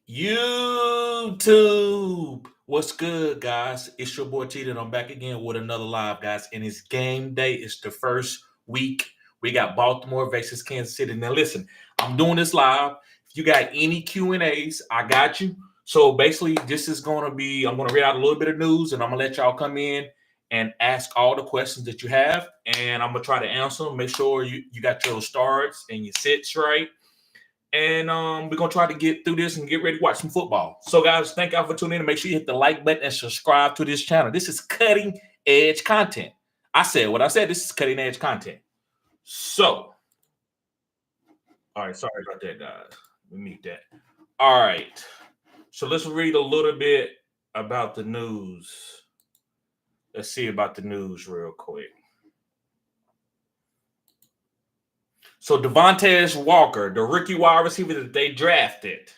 YouTube. What's good, guys? It's your boy Cheetah, and I'm back again with another live, guys. And it's game day. It's the first week. We got Baltimore versus Kansas City. Now, listen, I'm doing this live. If you got any Q&As, I got you. So basically, this is going to be, I'm going to read out a little bit of news, and I'm going to let y'all come in and ask all the questions that you have. And I'm going to try to answer them. Make sure you got your starts and your sits right. And we're gonna try to get through this and get ready to watch some football. So, guys, thank y'all for tuning in. Make sure you hit the like button and subscribe to this channel. This is cutting edge content. I said what I said. This is cutting edge content. So, all right, sorry about that, guys. We meet that. All right. So let's read a little bit about the news. Let's see about the news real quick. So Devontae Walker, the rookie wide receiver that they drafted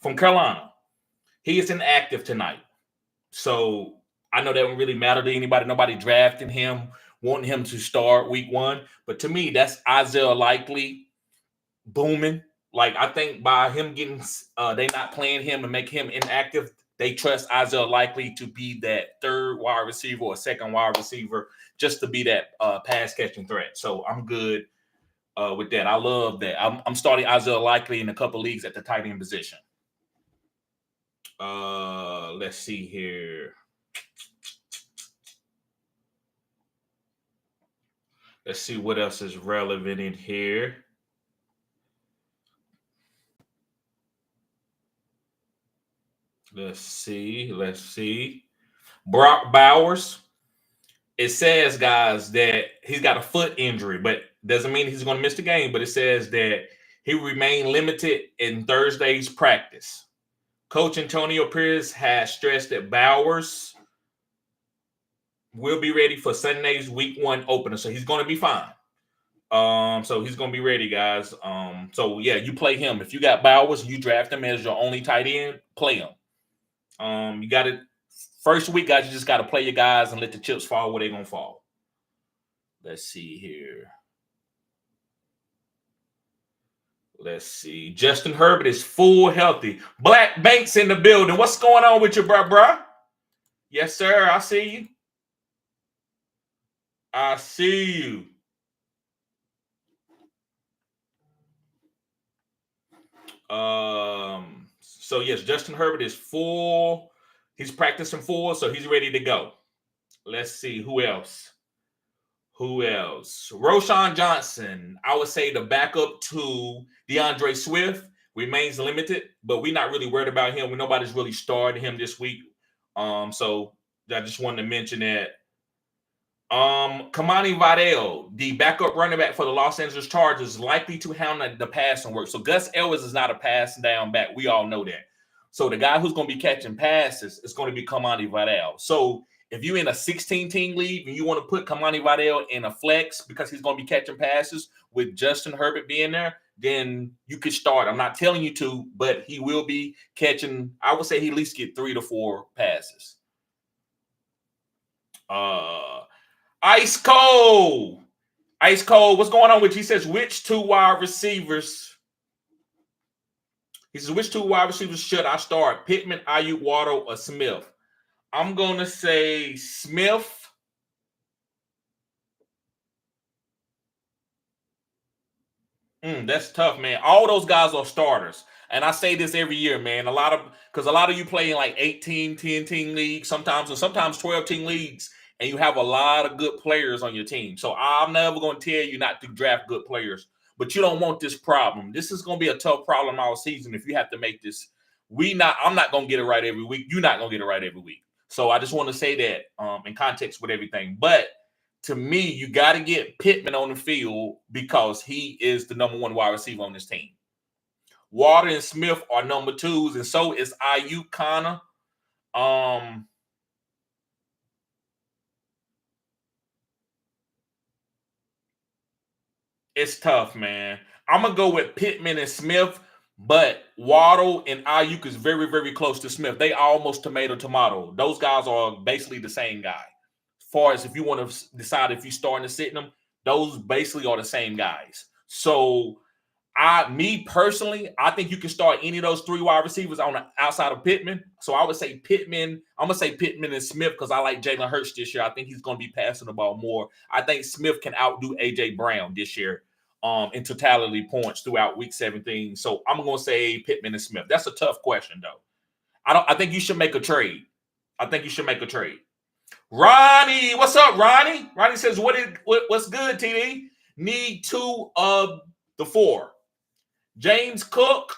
from Carolina, he is inactive tonight. So I know that don't really matter to anybody. Nobody drafting him, wanting him to start week one. But to me, that's Isaiah Likely booming. Like, I think by him getting they not playing him and make him inactive, they trust Isaiah Likely to be that third wide receiver or second wide receiver, just to be that pass catching threat. So I'm good with that. I love that. I'm starting Isaiah Likely in a couple leagues at the tight end position. Let's see here. Let's see what else is relevant in here. Let's see. Brock Bowers. It says, guys, that he's got a foot injury, but doesn't mean he's going to miss the game. But it says that he remained limited in Thursday's practice. Coach Antonio Pierce has stressed that Bowers will be ready for Sunday's week one opener. So he's going to be fine. So he's going to be ready, guys. So yeah, you play him. If you got Bowers, you draft him as your only tight end, play him. You got it. First week, guys, you just got to play your guys and let the chips fall where they're going to fall. Let's see here. Let's see. Justin Herbert is full healthy. Black Banks in the building. What's going on with you, bruh? Yes, sir. I see you. I see you. So yes, Justin Herbert is full. He's practicing full, so he's ready to go. Let's see who else. Roshan Johnson, I would say the backup to DeAndre Swift, remains limited, but we're not really worried about him. Nobody's really started him this week. So I just wanted to mention that. Kamani Vidal, the backup running back for the Los Angeles Chargers, is likely to handle the passing work. So Gus Edwards is not a passing down back. We all know that. So the guy who's going to be catching passes is going to be Kamani Vidal. So if you're in a 16-team league and you want to put Kamani Vidal in a flex because he's going to be catching passes with Justin Herbert being there, then you could start. I'm not telling you to, but he will be catching. I would say he at least get 3 to 4 passes. Ice Cold. What's going on with you? He says, which two wide receivers? He says, which two wide receivers should I start? Pittman, Ayuk, Waddle, or Smith? I'm going to say Smith. That's tough, man. All those guys are starters. And I say this every year, man. Because a lot of you play in like 18, 10-team leagues, sometimes 12-team leagues, and you have a lot of good players on your team. So I'm never going to tell you not to draft good players, but you don't want this problem. This is going to be a tough problem all season if you have to make this. I'm not going to get it right every week. You're not going to get it right every week. So I just want to say that in context with everything. But to me, you got to get Pittman on the field because he is the number one wide receiver on this team. Water and Smith are number 2s, and so is Ayuk, Connor. It's tough, man. I'm going to go with Pittman and Smith, but Waddle and Ayuk is very, very close to Smith. They almost tomato. Those guys are basically the same guy. As far as if you want to decide if you're starting to sit in them, those basically are the same guys. So Me personally, I think you can start any of those 3 wide receivers on the outside of Pittman. So I would say Pittman. I'm gonna say Pittman and Smith because I like Jalen Hurts this year. I think he's gonna be passing the ball more. I think Smith can outdo AJ Brown this year in totality points throughout week 17. So I'm gonna say Pittman and Smith. That's a tough question though. I think you should make a trade. I think you should make a trade. Ronnie, what's up, Ronnie? Ronnie says, what's good, TD? Need 2 of the 4. James Cook,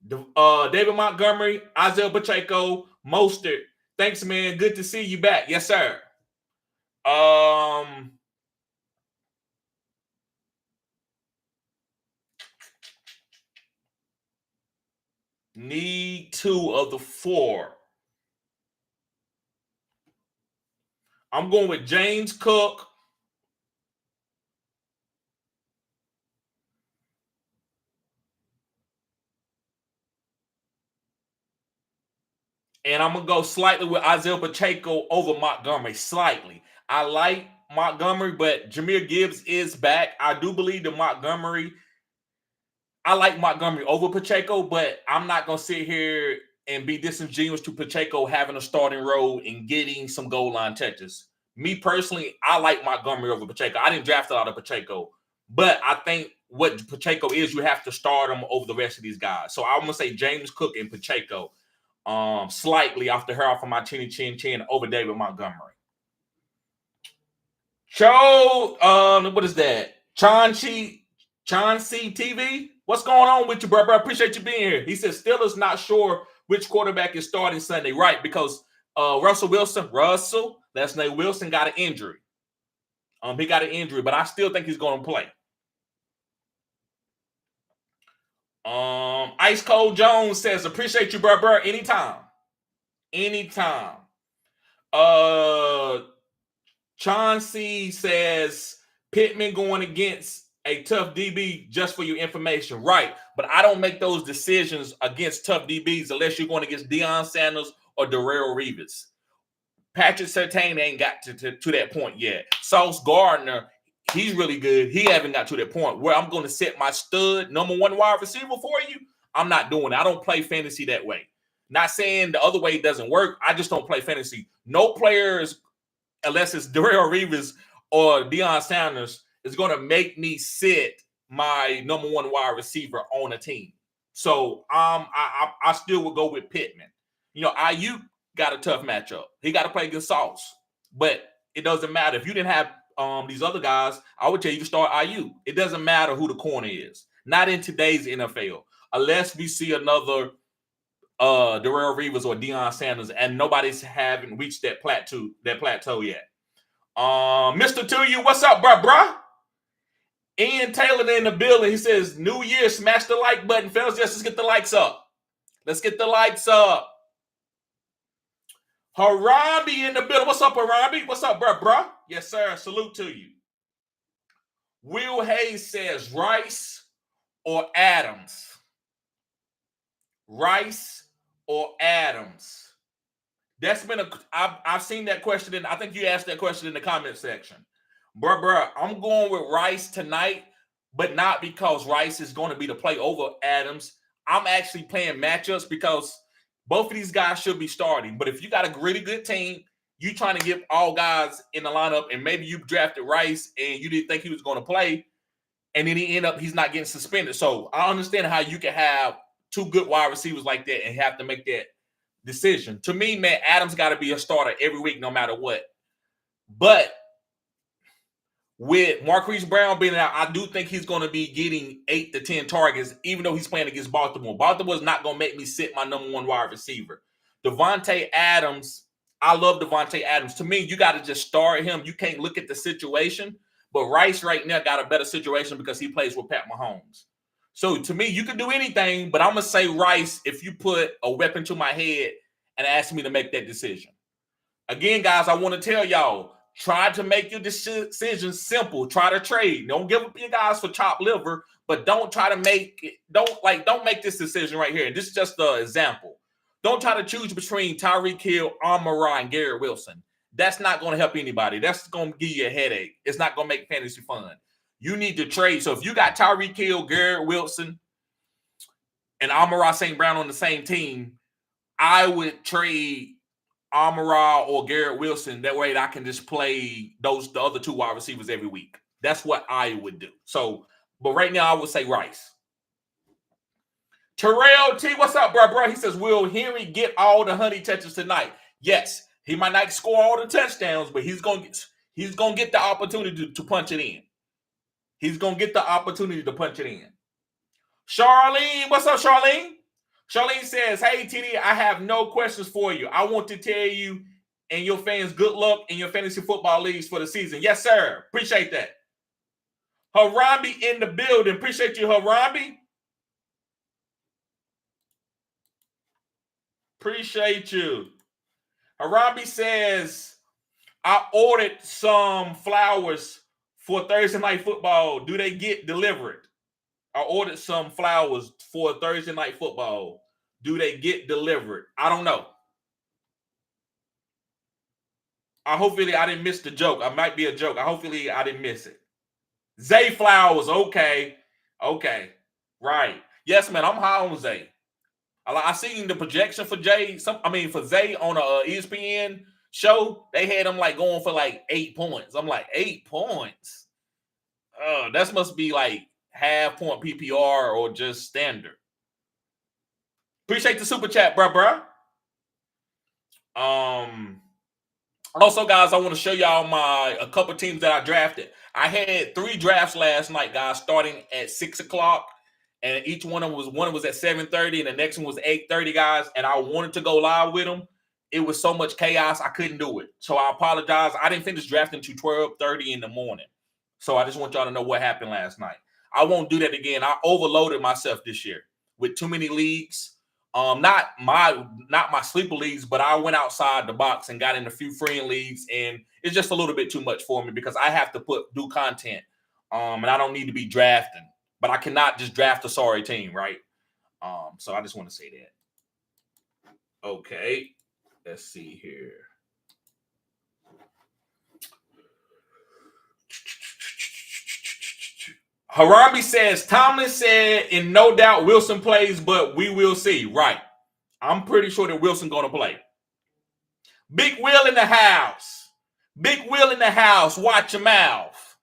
David Montgomery, Isaiah Pacheco, Mostert. Thanks, man. Good to see you back. Yes, sir. Need 2 of the 4. I'm going with James Cook. And I'm going to go slightly with Isaiah Pacheco over Montgomery. Slightly. I like Montgomery, but Jahmyr Gibbs is back. I do believe that I like Montgomery over Pacheco, but I'm not going to sit here and be disingenuous to Pacheco having a starting role and getting some goal line touches. Me personally, I like Montgomery over Pacheco. I didn't draft a lot of Pacheco, but I think what Pacheco is, you have to start him over the rest of these guys. So I'm going to say James Cook and Pacheco slightly off the hair off of my chin over David Montgomery. What is that? Chauncey TV? What's going on with you, bro? I appreciate you being here. He says Steelers not sure which quarterback is starting Sunday. Right, because Russell, last name Wilson, got an injury. He got an injury, but I still think he's going to play. Ice Cold Jones says, appreciate you, bro. Anytime. Chauncey says Pittman going against a tough DB, just for your information. Right. But I don't make those decisions against tough DBs unless you're going against Deion Sanders or Darrelle Revis. Patrick Surtain ain't got to that point yet. Sauce Gardner, he's really good. He haven't got to that point where I'm going to set my stud number 1 wide receiver for you. I'm not doing it. I don't play fantasy that way. Not saying the other way doesn't work. I just don't play fantasy. No players, unless it's Darrelle Revis or Deion Sanders, is going to make me sit my number 1 wide receiver on a team. So I still would go with Pittman. Ayuk got a tough matchup. He got to play against Sauce. But it doesn't matter. If you didn't have these other guys, I would tell you to start Ayuk. It doesn't matter who the corner is. Not in today's NFL. Unless we see another Darrelle Revis or Deion Sanders, and nobody's haven't reached that plateau yet. Mr. Tuyu, what's up, bruh? Ian Taylor in the building. He says, New Year, smash the like button, fellas. Let's get the likes up. Let's get the likes up. Harambe in the building. What's up, Harambe? What's up, bruh? Yes, sir. Salute to you. Will Hayes says Rice or Adams. Rice or Adams. That's been I've seen that question, and I think you asked that question in the comment section. Bruh, I'm going with Rice tonight, but not because Rice is going to be the play over Adams. I'm actually playing matchups because both of these guys should be starting. But if you got a really good team, you trying to get all guys in the lineup, and maybe you drafted Rice and you didn't think he was going to play, and then he's not getting suspended. So I understand how you can have 2 good wide receivers like that and have to make that decision. To me, man, Adams got to be a starter every week, no matter what. But with Marquise Brown being out, I do think he's going to be getting 8 to 10 targets, even though he's playing against Baltimore. Baltimore's not going to make me sit my number 1 wide receiver. Devontae Adams, I love Devontae Adams. To me, you got to just start him. You can't look at the situation. But Rice right now got a better situation because he plays with Pat Mahomes. So to me, you can do anything, but I'm going to say Rice if you put a weapon to my head and ask me to make that decision. Again, guys, I want to tell y'all, try to make your decision simple. Try to trade. Don't give up your guys for chopped liver, but don't try to don't make this decision right here. And this is just an example. Don't try to choose between Tyreek Hill, Amon-Ra, and Garrett Wilson. That's not going to help anybody. That's going to give you a headache. It's not going to make fantasy fun. You need to trade. So if you got Tyreek Hill, Garrett Wilson, and Amon-Ra St. Brown on the same team, I would trade Amon-Ra or Garrett Wilson. That way I can just play the other two wide receivers every week. That's what I would do. So, but right now I would say Rice. Terrell T, what's up, bro? He says, will Henry get all the honey touches tonight? Yes. He might not score all the touchdowns, but he's gonna get the opportunity to punch it in. He's gonna get the opportunity to punch it in. Charlene, what's up, Charlene? Charlene says, hey, TD, I have no questions for you. I want to tell you and your fans good luck in your fantasy football leagues for the season. Yes, sir. Appreciate that. Harambe in the building. Appreciate you, Harambe. Appreciate you. Harambe says, I ordered some flowers for Thursday Night Football. Do they get delivered? I ordered some flowers for Thursday Night Football. Do they get delivered? I don't know. Hopefully I didn't miss the joke. I might be a joke. Hopefully I didn't miss it. Zay Flowers. Okay. Right. Yes, man. I'm high on Zay. I seen the projection for Zay on a ESPN show. They had him like going for like 8 points. I'm like, 8 points? That must be like half point PPR or just standard. Appreciate the super chat, bruh. Also, guys, I want to show y'all a couple teams that I drafted. I had 3 drafts last night, guys, starting at 6 o'clock, and each one was at 7:30, and the next one was 8:30, guys. And I wanted to go live with them. It was so much chaos, I couldn't do it. So I apologize. I didn't finish drafting until 12:30 in the morning. So I just want y'all to know what happened last night. I won't do that again. I overloaded myself this year with too many leagues. Not my sleeper leagues, but I went outside the box and got in a few friend leagues, and it's just a little bit too much for me because I have to do content. And I don't need to be drafting, but I cannot just draft a sorry team, right? So I just want to say that. Okay, let's see here. Harambe says, Tomlin said, in no doubt Wilson plays, but we will see. Right. I'm pretty sure that Wilson going to play. Big Will in the house. Big Will in the house. Watch your mouth.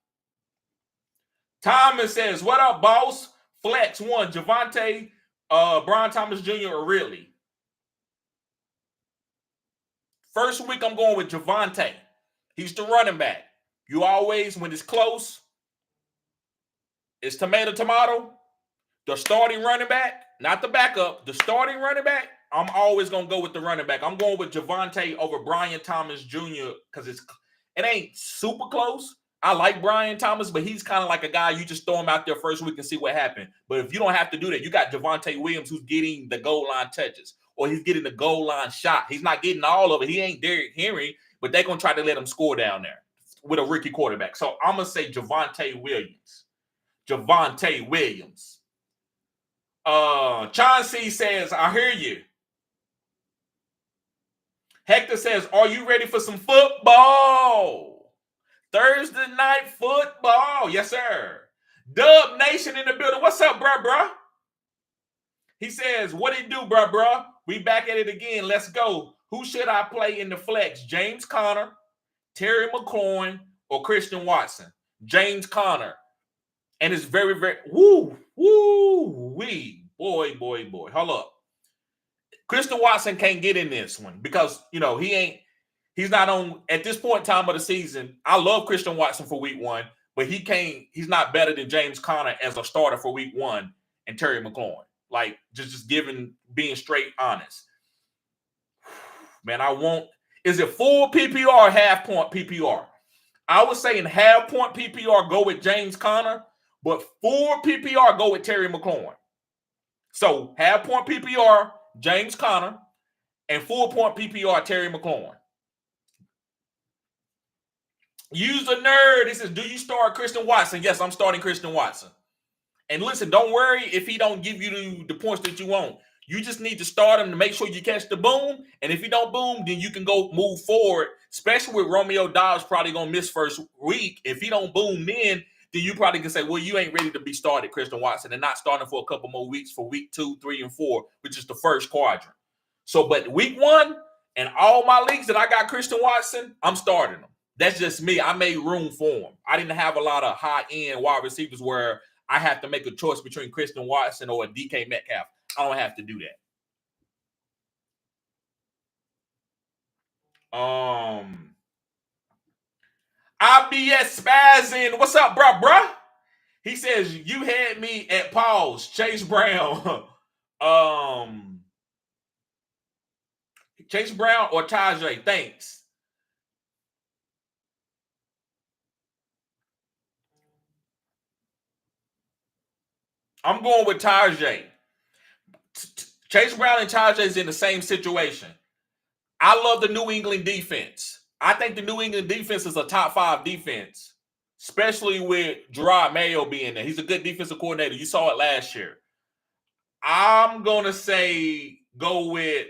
Thomas says, what up, boss? Flex 1, Javonte, Brian Thomas Jr. or Ridley? First week, I'm going with Javonte. He's the running back. You always, when it's close, it's tomato. The starting running back, not the backup, the starting running back, I'm always going to go with the running back. I'm going with Javonte over Brian Thomas Jr. because it ain't super close. I like Brian Thomas, but he's kind of like a guy you just throw him out there first week and see what happens. But if you don't have to do that, you got Javonte Williams who's getting the goal line touches or he's getting the goal line shot. He's not getting all of it. He ain't Derrick Henry, but they're going to try to let him score down there with a rookie quarterback. So I'm going to say Javonte Williams. Javonte Williams. Chauncey says, I hear you. Hector says, are you ready for some football? Thursday night football. Yes, sir. Dub Nation in the building. What's up, bruh? He says, what it do, bruh? We back at it again. Let's go. Who should I play in the flex? James Conner, Terry McLaurin, or Christian Watson? James Conner. And it's very, very, wee. Boy. Hold up. Christian Watson can't get in this one because, he's not on, at this point in time of the season, I love Christian Watson for week 1, but he's not better than James Conner as a starter for week 1 and Terry McLaurin. Like, just being straight honest. Man, is it full PPR or half point PPR? I was saying half point PPR, go with James Conner, but full PPR, go with Terry McLaurin. So half point PPR, James Conner, and full point PPR, Terry McLaurin. User Nerd, he says, do you start Christian Watson? Yes, I'm starting Christian Watson. And listen, don't worry if he don't give you the points that you want. You just need to start him to make sure you catch the boom. And if you don't boom, then you can go move forward, especially with Romeo Dobbs probably going to miss first week. If he don't boom then then you probably can say, well, you ain't ready to be started, Christian Watson, and not starting for a couple more weeks for week 2, 3, and 4, which is the first quadrant. So, but week 1 and all my leagues that I got Christian Watson, I'm starting them. That's just me. I made room for him. I didn't have a lot of high-end wide receivers where I have to make a choice between Christian Watson or a DK Metcalf. I don't have to do that. IBS Spazzing. What's up, bruh? He says, you had me at pause. Chase Brown. Chase Brown or Tajay? Thanks. I'm going with Tajay. Chase Brown and Tajay is in the same situation. I love the New England defense. I think the New England defense is a top 5 defense, especially with Gerard Mayo being there. He's a good defensive coordinator. You saw it last year. I'm going to say go with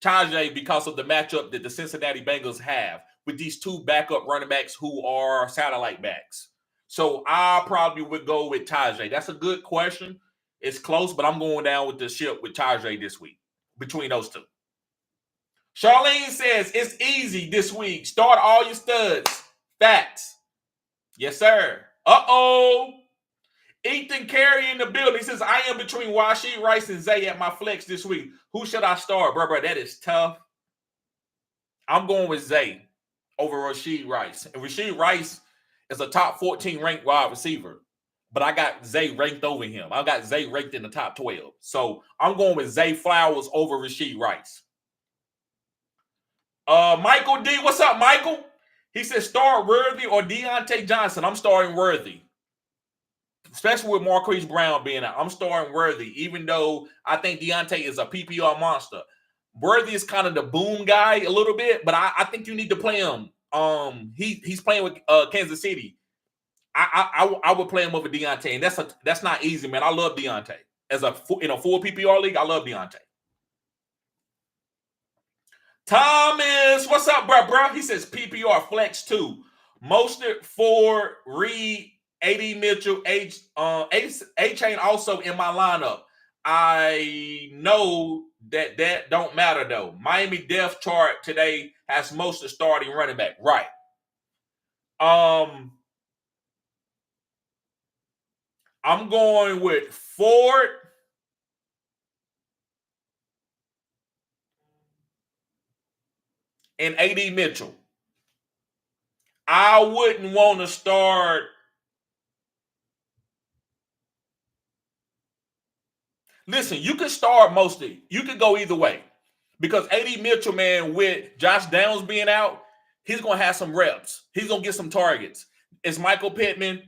Tajay because of the matchup that the Cincinnati Bengals have with these 2 backup running backs who are satellite backs. So I probably would go with Tajay. That's a good question. It's close, but I'm going down with the ship with Tajay this week between those 2. Charlene says, it's easy this week. Start all your studs. Facts. Yes, sir. Uh-oh. Ethan Carey in the building. He says, I am between Rashee Rice and Zay at my flex this week. Who should I start? Bro, that is tough. I'm going with Zay over Rashee Rice. And Rashee Rice is a top 14 ranked wide receiver. But I got Zay ranked over him. I got Zay ranked in the top 12. So I'm going with Zay Flowers over Rashee Rice. Michael D. What's up, Michael? He says, start Worthy or Deontay Johnson. I'm starting Worthy. Especially with Marquise Brown being out. I'm starting Worthy, even though I think Deontay is a PPR monster. Worthy is kind of the boom guy a little bit, but I think you need to play him. He's playing with Kansas City. I would play him over Deontay, and that's not easy, man. I love Deontay. In a full PPR league, I love Deontay. Thomas, what's up, bro? He says PPR flex 2. Mostert, Ford, Reed, A.D. Mitchell, A-Chain also in my lineup. I know that don't matter, though. Miami depth chart today has Mostert starting running back. Right. I'm going with Ford. And A.D. Mitchell. I wouldn't want to start. Listen, you could start mostly. You could go either way. Because A.D. Mitchell, man, with Josh Downs being out, he's going to have some reps. He's going to get some targets. It's Michael Pittman,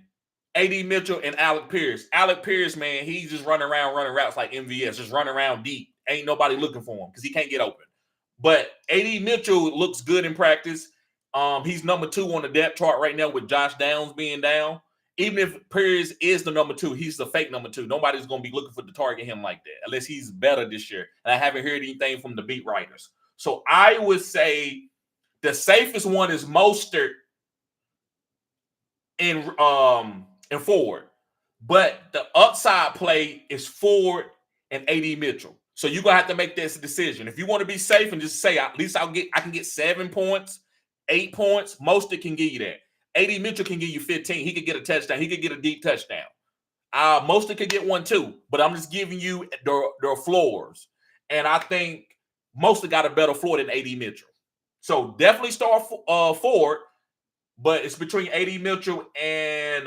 A.D. Mitchell, and Alec Pierce. Alec Pierce, man, he's just running routes like MVS, just running around deep. Ain't nobody looking for him because he can't get open. But A.D. Mitchell looks good in practice. He's number 2 on the depth chart right now with Josh Downs being down. Even if Pierce is the number 2, he's the fake number 2. Nobody's going to be looking for to target him like that unless he's better this year. And I haven't heard anything from the beat writers. So I would say the safest one is Mostert in Ford. But the upside play is Ford and A.D. Mitchell. So you're going to have to make this decision. If you want to be safe and just say, at least I can get 7 points, 8 points, Mostert can give you that. A.D. Mitchell can give you 15. He could get a touchdown. He could get a deep touchdown. Mostert could get one too. But I'm just giving you the floors. And I think Mostert got a better floor than A.D. Mitchell. So definitely start Ford. But it's between A.D. Mitchell and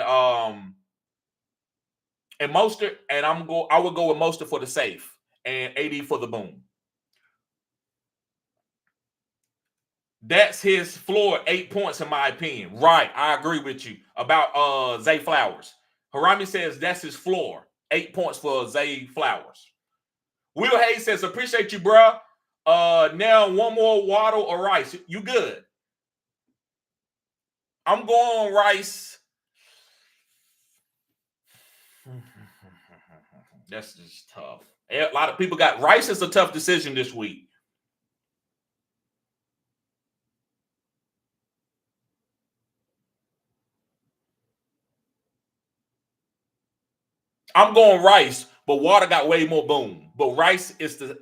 Mostert. And I would go with Mostert for the safe and AD for the boom. That's his floor, 8 points in my opinion. Right, I agree with you about Zay Flowers. Harami says that's his floor, 8 points for Zay Flowers. Will Hayes says, appreciate you, bro. Now one more Waddle or Rice. You good? I'm going Rice. That's just tough. A lot of people got Rice is a tough decision this week. I'm going Rice, but Water got way more boom. But Rice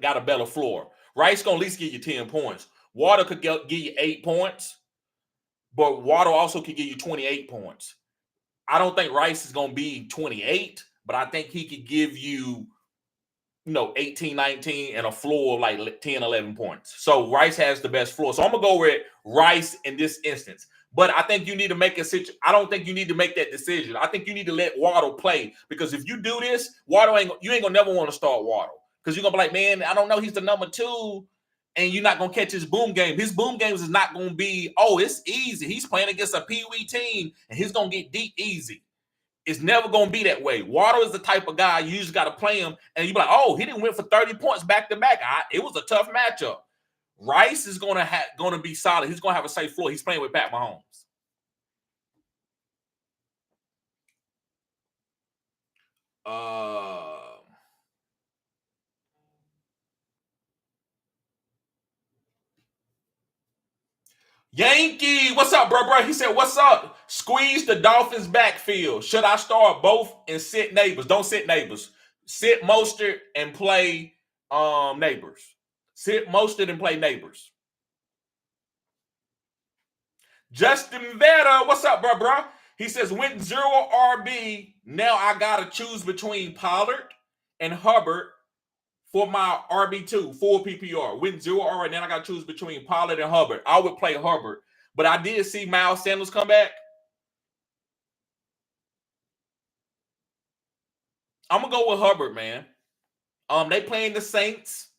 got a better floor. Rice gonna at least give you 10 points. Water could give you 8 points, but Water also could give you 28 points. I don't think Rice is gonna be 28, but I think he could give you 18, 19, and a floor of like 10, 11 points. So Rice has the best floor. So I'm going to go with Rice in this instance. But I think you need to make I don't think you need to make that decision. I think you need to let Waddle play, because if you do this, you ain't going to never want to start Waddle, because you're going to be like, man, I don't know, he's the number 2, and you're not going to catch his boom game. His boom games is not going to be, oh, it's easy. He's playing against a Pee-wee team, and he's going to get deep easy. It's never going to be that way. Waddle is the type of guy you just got to play him, and you be like, oh, he didn't win for 30 points back to back. It was a tough matchup. Rice is going to be solid. He's going to have a safe floor. He's playing with Pat Mahomes. Yankee, what's up, bro? He said, what's up? Squeeze the Dolphins backfield. Should I start both and sit Neighbors? Don't sit Neighbors. Sit Mostert and play Neighbors. Sit Mostert and play Neighbors. Justin Vera, what's up, bro? He says, went 0 RB. Now I got to choose between Pollard and Hubbard for my RB2, full PPR. Went 0 RB. Now I got to choose between Pollard and Hubbard. I would play Hubbard. But I did see Miles Sanders come back. I'm going to go with Hubbard, man. They playing the Saints.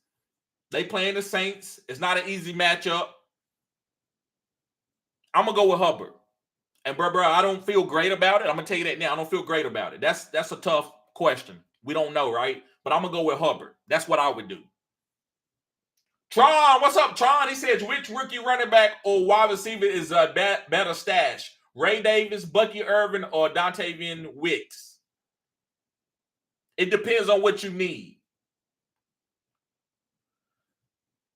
It's not an easy matchup. I'm going to go with Hubbard. And bro, I don't feel great about it. I'm going to tell you that now. I don't feel great about it. That's a tough question. We don't know, right? But I'm going to go with Hubbard. That's what I would do. Tron, what's up, Tron? He says, which rookie running back or wide receiver is a better stash? Ray Davis, Bucky Irvin, or Dontavian Wicks? It depends on what you need.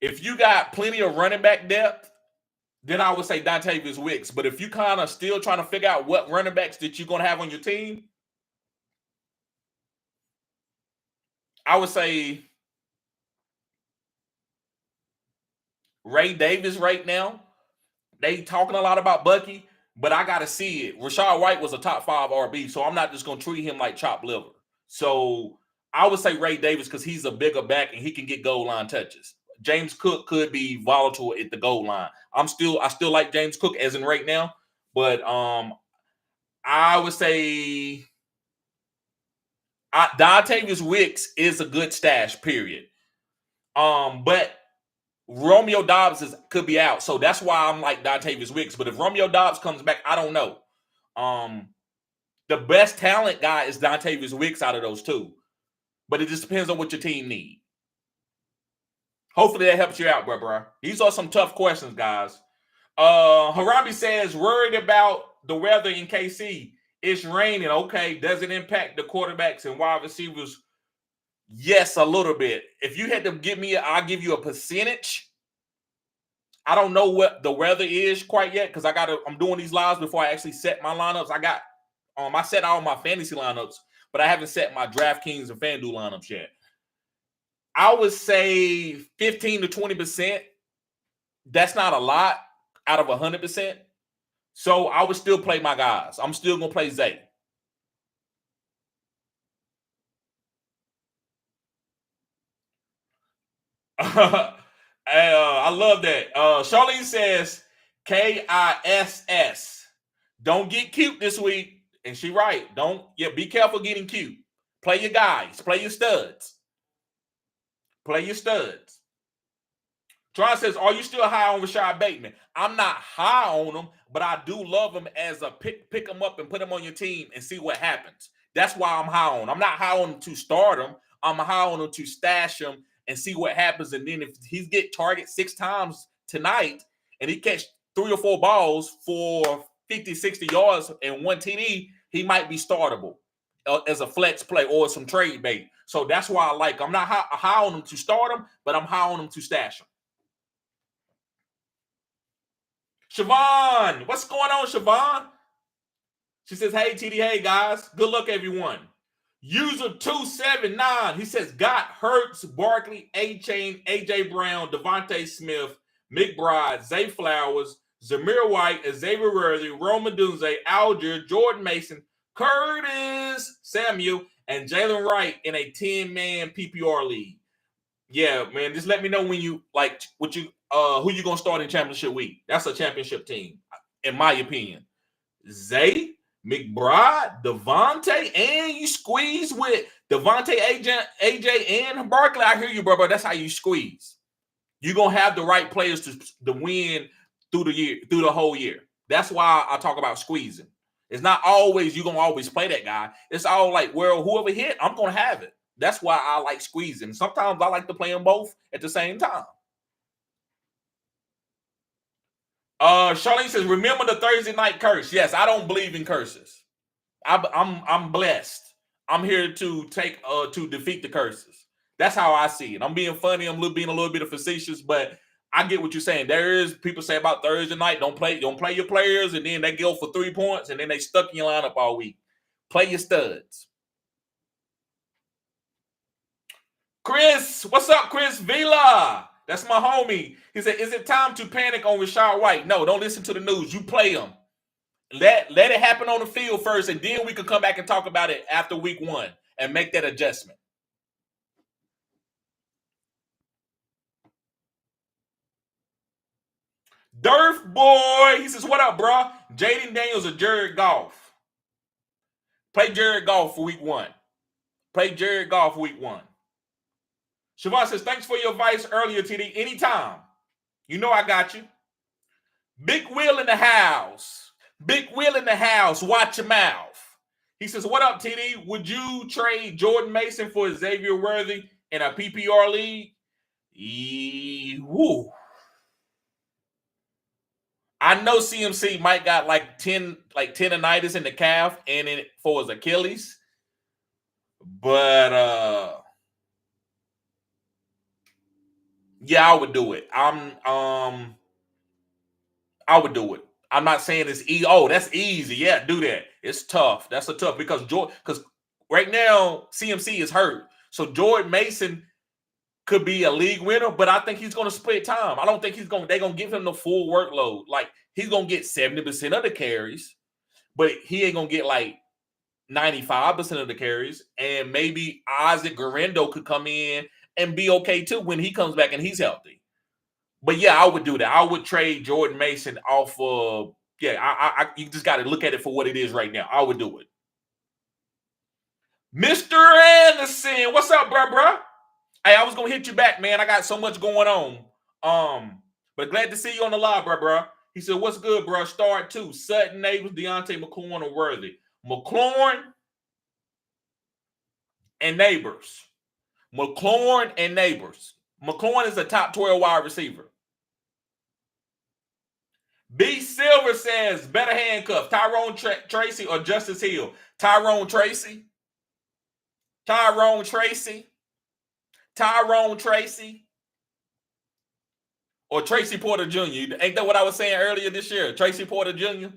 If you got plenty of running back depth, then I would say Dontavian Wicks. But if you kind of still trying to figure out what running backs that you're going to have on your team, I would say Ray Davis right now. They talking a lot about Bucky, but I got to see it. Rachaad White was a top 5 RB, so I'm not just going to treat him like chopped liver. So I would say Ray Davis, because he's a bigger back and he can get goal line touches. James Cook could be volatile at the goal line. I still like James Cook as in right now, but I would say Dontavian Wicks is a good stash, period. But Romeo Dobbs could be out, so that's why I'm like Dontavian Wicks. But if Romeo Dobbs comes back, I don't know. The best talent guy is Dontavian Wicks out of those two, but it just depends on what your team need. Hopefully that helps you out, bro. These are some tough questions, guys. Harambe says, worried about the weather in KC. It's raining. Okay, does it impact the quarterbacks and wide receivers? Yes, a little bit. If you had to give me, I'll give you a percentage. I don't know what the weather is quite yet, because I'm doing these lives before I actually set my lineups. I set all my fantasy lineups, but I haven't set my DraftKings and FanDuel lineups yet. I would say 15 to 20%. That's not a lot out of 100%. So I would still play my guys. I'm still going to play Zay. I love that. Charlene says, KISS. Don't get cute this week. And she right. Be careful getting cute. Play your guys. Play your studs. Tron says, are you still high on Rashad Bateman? I'm not high on him, but I do love him as a pick him up and put him on your team and see what happens. That's why I'm high on him. I'm not high on him to start him. I'm high on him to stash him and see what happens. And then if he get target 6 times tonight and he catch 3 or 4 balls for 50, 60 yards and 1 TD, he might be startable as a flex play or some trade bait. So that's why I like him. I'm not high on him to start him, but I'm high on him to stash him. Siobhan, what's going on, Siobhan? She says, hey, TD, hey, guys. Good luck, everyone. User 279, he says, got Hurts, Barkley, A-Chain, A.J. Brown, Devontae Smith, McBride, Zay Flowers, Zamir White, Xavier Worthy, Roman Dunze, Algier, Jordan Mason, Curtis Samuel, and Jalen Wright in a 10-man PPR league. Yeah, man, just let me know when you like what you who you gonna start in championship week. That's a championship team, in my opinion. Zay, McBride, Devontae, and you squeeze with Devontae, AJ, and Barkley. I hear you, bro. That's how you squeeze. You're gonna have the right players to win through the whole year. That's why I talk about squeezing. It's not always you're gonna always play that guy. It's all like, well, whoever hit, I'm gonna have it. That's why I like squeezing. Sometimes I like to play them both at the same time. Charlene says, remember the Thursday night curse. Yes, I don't believe in curses. I'm blessed. I'm here to defeat the curses. That's how I see it. I'm being funny. I'm being a little bit of facetious, but I get what you're saying. There is people say about Thursday night, don't play your players, and then they go for 3 points, and then they stuck in your lineup all week. Play your studs. Chris, what's up, Chris Vila? That's my homie. He said, is it time to panic on Rashad White? No, don't listen to the news. You play him. Let it happen on the field first, and then we can come back and talk about it after week 1 and make that adjustment. Durf boy, he says, what up, bro? Jaden Daniels or Jared Goff? Play Jared Goff for week 1. Play Jared Goff for week 1. Siobhan says, thanks for your advice earlier, TD. Anytime. You know I got you. Big Will in the house. Big Will in the house. Watch your mouth. He says, what up, TD? Would you trade Jordan Mason for Xavier Worthy in a PPR league? Woo. I know CMC might got like tendonitis in the calf and for his Achilles. But yeah, I would do it. I would do it. I'm not saying it's easy. Oh, that's easy. Yeah, do that. It's tough. That's a tough because right now CMC is hurt. So Jordan Mason could be a league winner, but I think he's going to split time. I don't think they're going to give him the full workload. Like, he's going to get 70% of the carries, but he ain't going to get like 95% of the carries. And maybe Isaac Garendo could come in and be okay too when he comes back and he's healthy. But yeah, I would do that. I would trade Jordan Mason off of, you just got to look at it for what it is right now. I would do it. Mr. Anderson, what's up, bro? Hey, I was going to hit you back, man. I got so much going on. But glad to see you on the live, bro. He said, what's good, bro? Start 2. Sutton, Neighbors, Deontay, McLaurin, or Worthy. McLaurin and Neighbors. McLaurin and Neighbors. McLaurin is a top 12 wide receiver. B. Silver says, better handcuff, Tyrone Tracy or Justice Hill? Tyrone Tracy. Or Tracy Porter Jr. Ain't that what I was saying earlier this year? Tracy Porter Jr.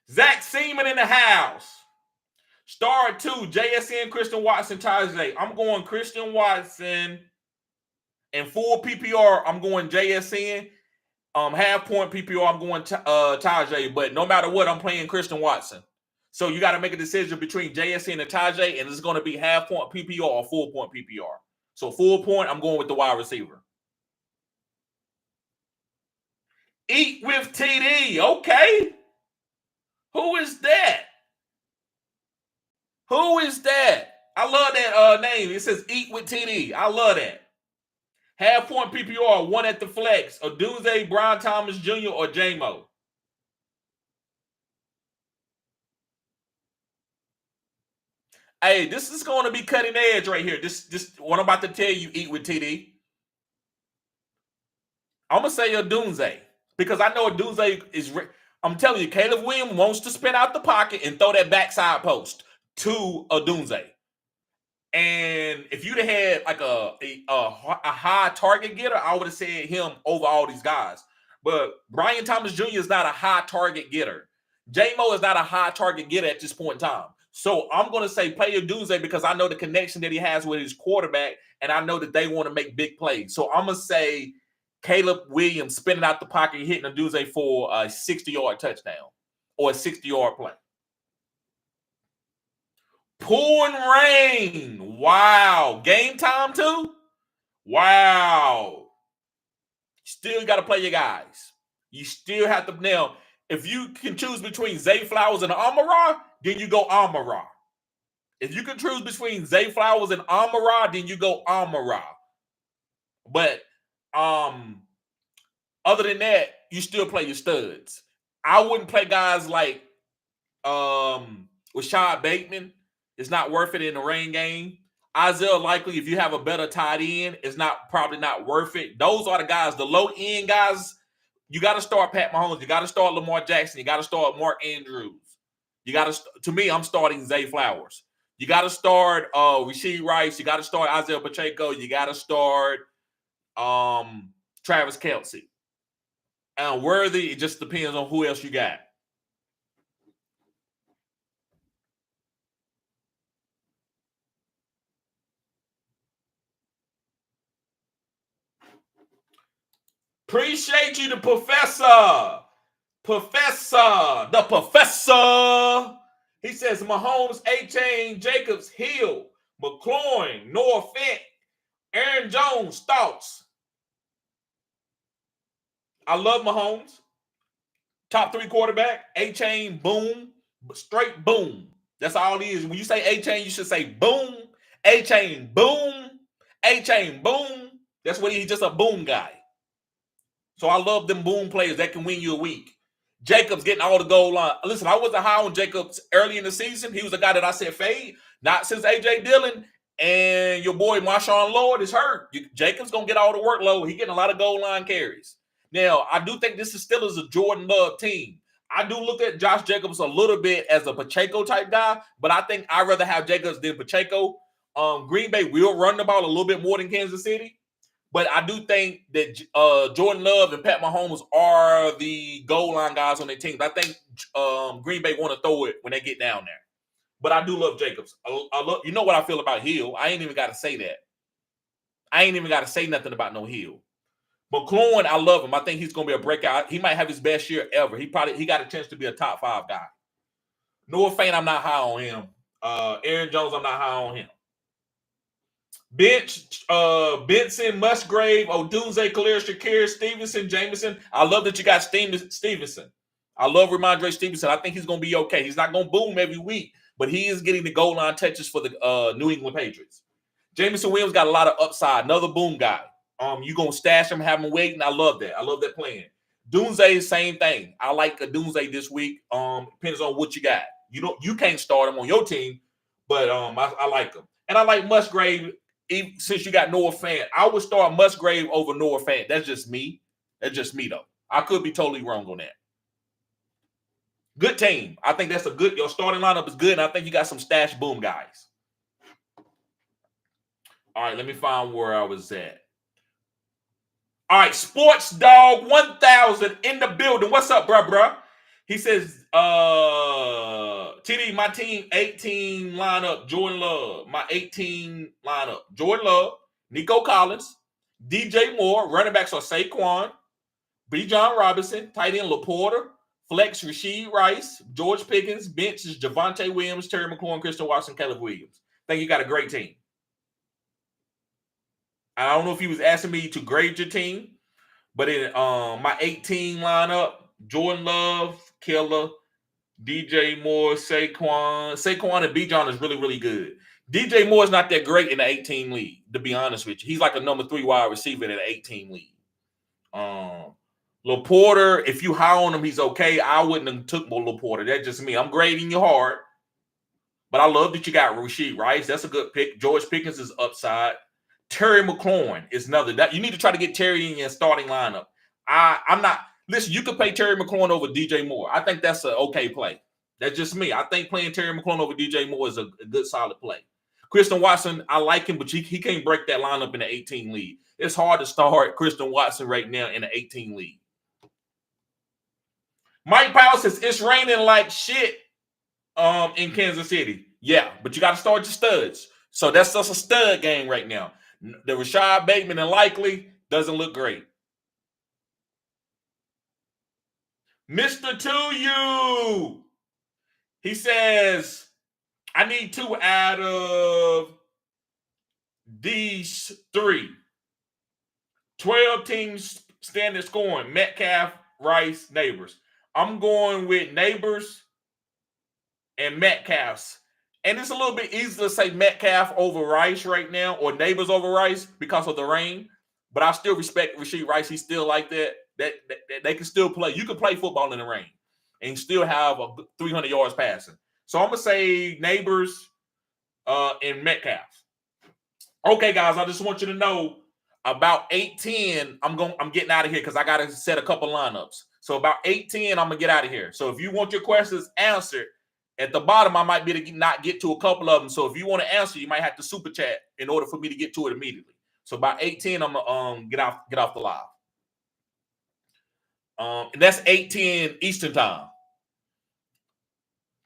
Zach Seaman in the house. Star 2, JSN, Christian Watson, Tajay. I'm going Christian Watson. And full PPR, I'm going JSN. Half point PPR, I'm going Tajay. But no matter what, I'm playing Christian Watson. So you got to make a decision between JSN and Tajay, and it's going to be half point PPR or full point PPR. So full point, I'm going with the wide receiver. Eat with TD. Okay. Who is that? I love that name. It says Eat with TD. I love that. Half point PPR, 1 at the flex. Odunze, Brian Thomas Jr. or J-Mo. Hey, this is going to be cutting edge right here. This what I'm about to tell you, Eat with TD. I'm going to say Odunze because I know Odunze is I'm telling you, Caleb Williams wants to spin out the pocket and throw that backside post to Odunze. And if you'd have had like a high target getter, I would have said him over all these guys. But Brian Thomas Jr. is not a high target getter. J-Mo is not a high target getter at this point in time. So I'm going to say play Odunze because I know the connection that he has with his quarterback, and I know that they want to make big plays. So I'm going to say Caleb Williams spinning out the pocket, hitting Odunze for a 60-yard touchdown or a 60-yard play. Pouring rain. Wow. Game time too? Wow. Still got to play your guys. You still have to. Now, if you can choose between Zay Flowers and Amon-Ra, then you go Amon-Ra. If you can choose between Zay Flowers and Amon-Ra, then you go Amon-Ra. But other than that, you still play your studs. I wouldn't play guys like Rashad Bateman. It's not worth it in the rain game. Isaiah Likely, if you have a better tight end, it's probably not worth it. Those are the guys, the low end guys. You got to start Pat Mahomes. You got to start Lamar Jackson. You got to start Mark Andrews. You got to me, I'm starting Zay Flowers. You got to start Rashee Rice. You got to start Isaiah Pacheco. You got to start Travis Kelce. And Worthy, it just depends on who else you got. Appreciate you, the professor. The professor. He says Mahomes, A-Chain, Jacobs, Hill, McLaurin, Noah Fent, Aaron Jones, thoughts. I love Mahomes. Top 3 quarterback, A-Chain, boom, straight boom. That's all it is. When you say A-Chain, you should say boom, A-Chain, boom, A-Chain, boom. That's what he's just a boom guy. So I love them boom players that can win you a week. Jacobs getting all the goal line. Listen, I wasn't high on Jacobs early in the season. He was a guy that I said fade. Not since A.J. Dillon and your boy Marshawn Lord is hurt. Jacobs going to get all the workload. He getting a lot of goal line carries. Now, I do think this is still a Jordan Love team. I do look at Josh Jacobs a little bit as a Pacheco type guy, but I think I'd rather have Jacobs than Pacheco. Green Bay will run the ball a little bit more than Kansas City. But I do think that Jordan Love and Pat Mahomes are the goal line guys on their teams. I think Green Bay want to throw it when they get down there. But I do love Jacobs. I love, you know what I feel about Hill. I ain't even got to say that. I ain't even got to say nothing about no Hill. McLaurin, I love him. I think he's going to be a breakout. He might have his best year ever. He got a chance to be a top 5 guy. Noah Fant, I'm not high on him. Aaron Jones, I'm not high on him. Bench, Benson, Musgrave, Odunze, Khalil Shakir, Stevenson, Jameson. I love that you got Stevenson. I love Ramondre Stevenson. I think he's going to be okay. He's not going to boom every week, but he is getting the goal line touches for the New England Patriots. Jameson Williams got a lot of upside. Another boom guy. You going to stash him, have him waiting. I love that. I love that plan. Dunze, same thing. I like a Dunze this week. Depends on what you got. You can't start him on your team, but I like him. And I like Musgrave. Since you got Noah Fant, I would start Musgrave over Noah Fant. That's just me. That's just me, though. I could be totally wrong on that. Good team. I think that's your starting lineup is good, and I think you got some stash boom guys. All right, let me find where I was at. All right, Sports Dog 1000 in the building. What's up, bruh? He says, TD, my team 18 lineup, Jordan Love. My 18 lineup, Jordan Love, Nico Collins, DJ Moore, running backs are Saquon, Bijan Robinson, tight end LaPorta, flex Rashee Rice, George Pickens, bench is Javonte Williams, Terry McLaurin, Christian Watson, Caleb Williams. I think you got a great team. I don't know if he was asking me to grade your team, but in my 18 lineup, Jordan Love, Killer, DJ Moore, Saquon and Bijan is really, really good. DJ Moore is not that great in the 18 league, to be honest with you. He's like a number 3 wide receiver in the 18 league. LaPorta, if you high on him, he's okay. I wouldn't have took more LaPorta. That's just me. I'm grading you hard. But I love that you got Rashee Rice. That's a good pick. George Pickens is upside. Terry McLaurin is another. That you need to try to get Terry in your starting lineup. I'm not. Listen, you could play Terry McLaurin over DJ Moore. I think that's an okay play. That's just me. I think playing Terry McLaurin over DJ Moore is a good, solid play. Christian Watson, I like him, but he can't break that lineup in the 18 league. It's hard to start Christian Watson right now in the 18 league. Mike Powell says, it's raining like shit. In Kansas City. Yeah, but you got to start your studs. So that's just a stud game right now. The Rashad Bateman and Likely doesn't look great. Mr. To You. He says, I need 2 out of these 3. 12 teams standard scoring. Metcalf, Rice, Neighbors. I'm going with Neighbors and Metcalf's. And it's a little bit easier to say Metcalf over Rice right now, or Neighbors over Rice because of the rain. But I still respect Rashee Rice. He's still like that. That they can still play. You can play football in the rain and still have 300 yards passing. So I'm gonna say Neighbors and Metcalf. Okay, guys, I just want you to know about 8:10, I'm getting out of here because I gotta set a couple lineups. So about 8:10, I'm gonna get out of here. So if you want your questions answered, at the bottom, I might be able to not get to a couple of them. So if you want to answer, you might have to super chat in order for me to get to it immediately. So by 8:10, I'm gonna get off the live. And that's 8:10 Eastern time.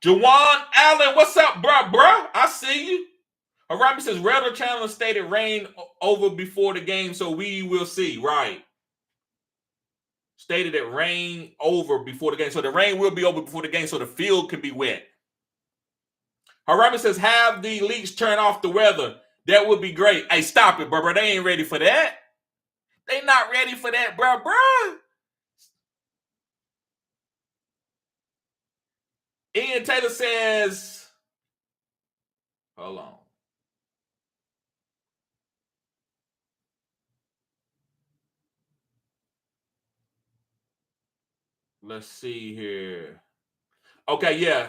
Jawan Allen, what's up, bruh? I see you. Harami says, Redder Chandler stated rain over before the game, so we will see. Right. Stated that rain over before the game. So the rain will be over before the game, so the field can be wet. Harami says, have the leaks turn off the weather. That would be great. Hey, stop it, bro. They ain't ready for that. They not ready for that, bro. Ian Taylor says, hold on. Let's see here. Okay, yeah.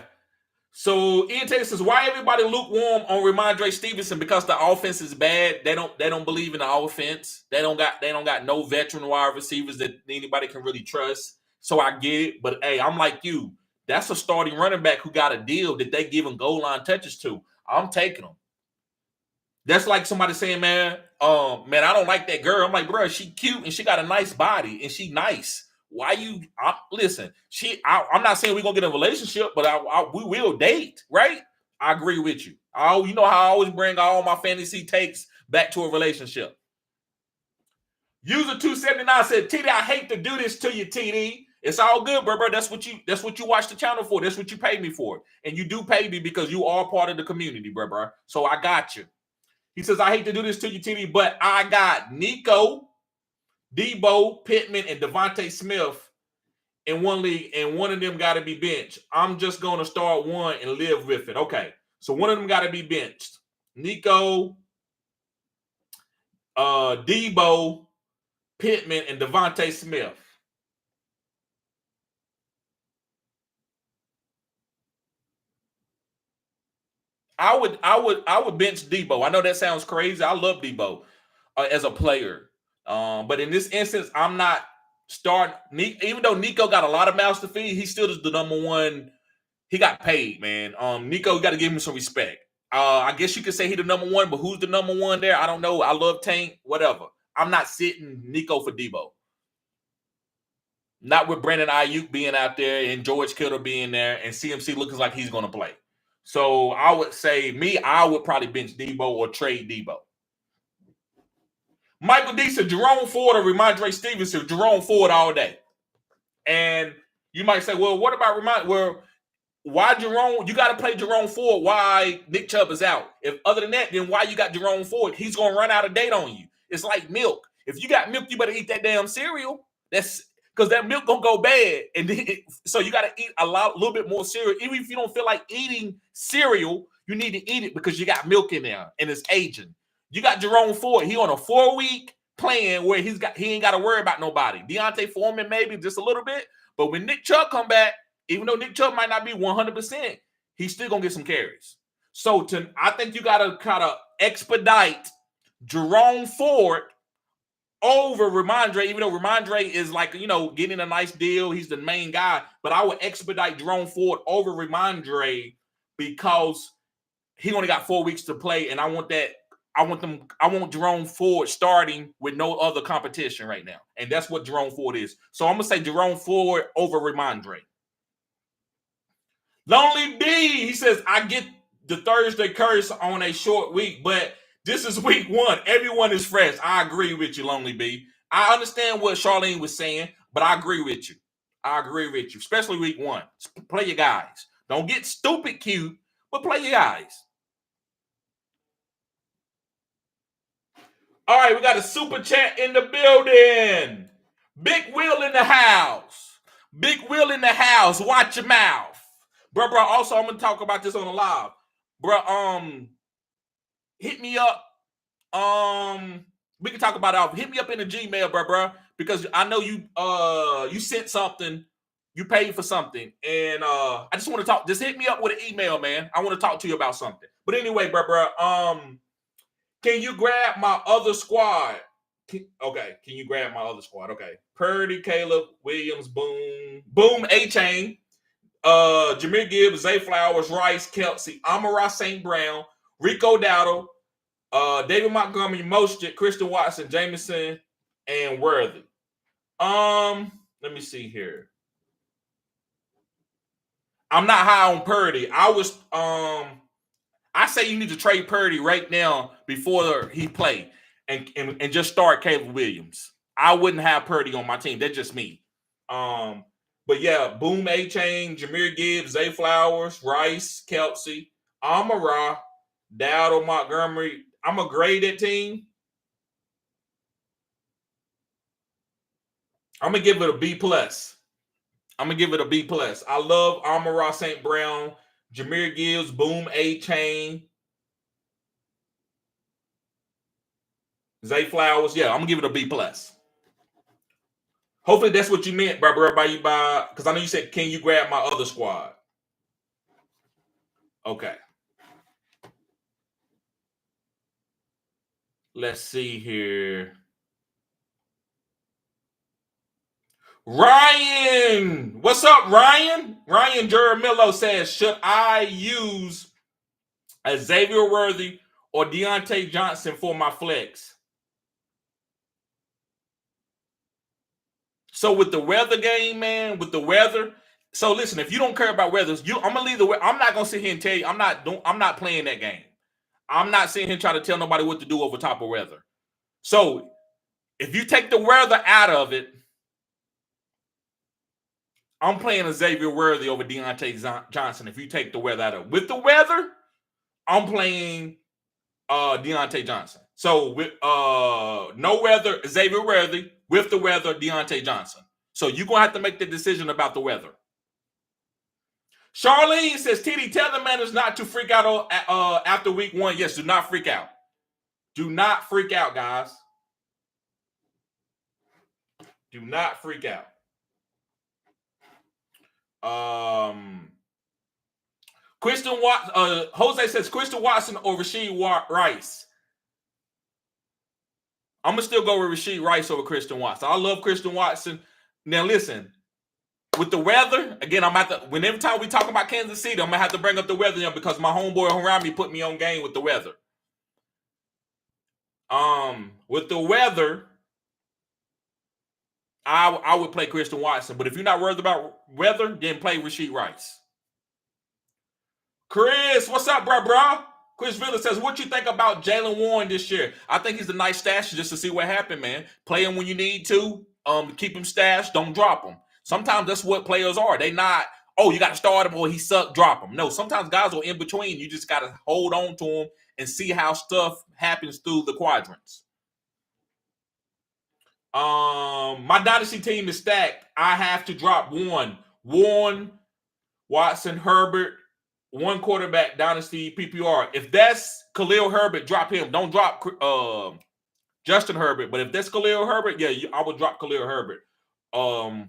So Ian Taylor says, why everybody lukewarm on Ramondre Stevenson? Because the offense is bad. They don't believe in the offense. They don't got no veteran wide receivers that anybody can really trust. So I get it. But hey, I'm like you. That's a starting running back who got a deal that they give him goal line touches to. I'm taking him. That's like somebody saying, man, I don't like that girl. I'm like, bro, she cute and she got a nice body and she nice. Why you listen? I'm not saying we're gonna get a relationship, but we will date, right? I agree with you. You know how I always bring all my fantasy takes back to a relationship. User 279 said, TD, I hate to do this to you, TD. It's all good, bro. That's what you watch the channel for. That's what you pay me for. And you do pay me because you are part of the community, bro. So I got you. He says, I hate to do this to you, TD, but I got Nico, Debo, Pittman, and Devontae Smith in one league, and one of them got to be benched. I'm just going to start one and live with it. Okay, so one of them got to be benched. Nico, Debo, Pittman, and Devontae Smith. I would bench Debo. I know that sounds crazy. I love Debo as a player. But in this instance, I'm not starting. Even though Nico got a lot of mouths to feed, he still is the number one. He got paid, man. Nico, you got to give him some respect. I guess you could say he's the number one, but who's the number one there? I don't know. I love Tank, whatever. I'm not sitting Nico for Debo. Not with Brandon Ayuk being out there and George Kittle being there and CMC looking like he's going to play. So I would say I would probably bench Debo or trade Debo. Michael D said Jerome Ford or Ramondre Stevenson. Jerome Ford all day. And you might say, well, what about why Jerome? You got to play Jerome Ford. Why Nick Chubb is out? If other than that, then why you got Jerome Ford? He's going to run out of date on you. It's like milk. If you got milk, you better eat that damn cereal. That's because that milk gonna go bad, and so you got to eat a little bit more cereal. Even if you don't feel like eating cereal, you need to eat it because you got milk in there and it's aging. You got Jerome Ford. He on a 4-week plan where he ain't got to worry about nobody. Deontay Foreman maybe just a little bit, but when Nick Chubb come back, even though Nick Chubb might not be 100%, he's still gonna get some carries. So I think you got to kind of expedite Jerome Ford over Ramondre, even though Ramondre is like, getting a nice deal. He's the main guy. But I would expedite Jerome Ford over Ramondre because he only got 4 weeks to play. And I want Jerome Ford starting with no other competition right now. And that's what Jerome Ford is. So I'm going to say Jerome Ford over Ramondre. Lonely B, he says, I get the Thursday curse on a short week, but this is week 1. Everyone is fresh. I agree with you, Lonely B. I understand what Charlene was saying, but I agree with you. I agree with you, especially week 1. Play your guys. Don't get stupid cute, but play your guys. All right, we got a super chat in the building. Big Will in the house. Big Will in the house. Watch your mouth. Bro. Also, I'm gonna talk about this on the live. Bro, hit me up. We can talk about it. Hit me up in the Gmail, bro, because I know you sent something, you paid for something, and I just want to talk. Just hit me up with an email, man. I want to talk to you about something. But anyway, bro, can you grab my other squad? Okay, can you grab my other squad? Okay, Purdy, Caleb, Williams, Boom, A-Chain, Jameer Gibbs, Zay Flowers, Rice, Kelsey, Amon-Ra St. Brown, Rico Dowdle, David Montgomery, Mostert, Christian Watson, Jameson, and Worthy. Let me see here. I'm not high on Purdy. I say you need to trade Purdy right now before he play and just start Caleb Williams. I wouldn't have Purdy on my team. That's just me. But yeah, Boom, A-Chain, Jameer Gibbs, Zay Flowers, Rice, Kelsey, Amon-Ra, Dowdle, Montgomery. I'm going to grade that team. I'm going to give it a B+. I love Amon-Ra St. Brown, Jameer Gibbs, Boom, A-Chain, Zay Flowers. Yeah, I'm going to give it a B+. Hopefully that's what you meant, bro, because I know you said, can you grab my other squad? Okay. Let's see here. Ryan! What's up, Ryan? Ryan Jaramillo says, should I use a Xavier Worthy or Deontay Johnson for my flex? So with the weather game, man, so listen, if you don't care about weather, I'm gonna leave I'm not gonna sit here and tell you, I'm not playing that game. I'm not sitting here trying to tell nobody what to do over top of weather. So if you take the weather out of it, I'm playing a Xavier Worthy over Deontay Johnson. If you take the weather out of it. With the weather, I'm playing Deontay Johnson. So with no weather, Xavier Worthy. With the weather, Deontay Johnson. So you're gonna have to make the decision about the weather. Charlene says, TD, tell the managers not to freak out after week 1. Yes, do not freak out. Do not freak out, guys. Do not freak out. Christian Watson. Jose says Christian Watson or Rashid Rice. I'm gonna still go with Rashid Rice over Christian Watson. I love Christian Watson. Now listen, with the weather, again, whenever time we talk about Kansas City, I'm gonna have to bring up the weather because my homeboy around me put me on game with the weather. With the weather, I would play Christian Watson, but if you're not worried about weather, then play Rashid Rice. Chris, what's up, bro? Chris Villa says, what you think about Jaylen Warren this year? I think he's a nice stash just to see what happened, man. Play him when you need to. Keep him stashed. Don't drop him. Sometimes that's what players are. They not, you got to start him or he sucked, drop him. No, sometimes guys are in between. You just got to hold on to him and see how stuff happens through the quadrants. My dynasty team is stacked. I have to drop one. Warren, Watson, Herbert, one quarterback, dynasty PPR. If that's Khalil Herbert, drop him. Don't drop Justin Herbert. But if that's Khalil Herbert, yeah, I would drop Khalil Herbert over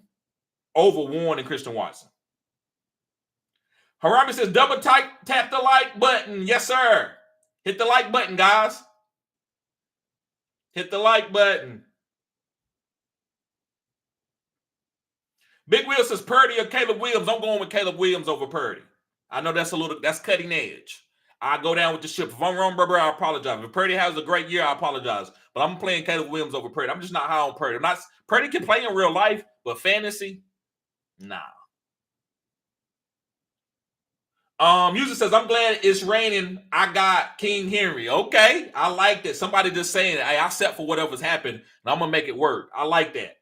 Warren and Christian Watson. Harami says, double tap the like button. Yes, sir. Hit the like button, guys. Hit the like button. Big Will says Purdy or Caleb Williams. I'm going with Caleb Williams over Purdy. I know that's cutting edge. I go down with the ship. If I'm wrong, brother, I apologize. If Purdy has a great year, I apologize. But I'm playing Caleb Williams over Purdy. I'm just not high on Purdy. Purdy can play in real life, but fantasy, nah. User says, I'm glad it's raining. I got King Henry. Okay, I like that. Somebody just saying, hey, I set for whatever's happened, and I'm gonna make it work. I like that.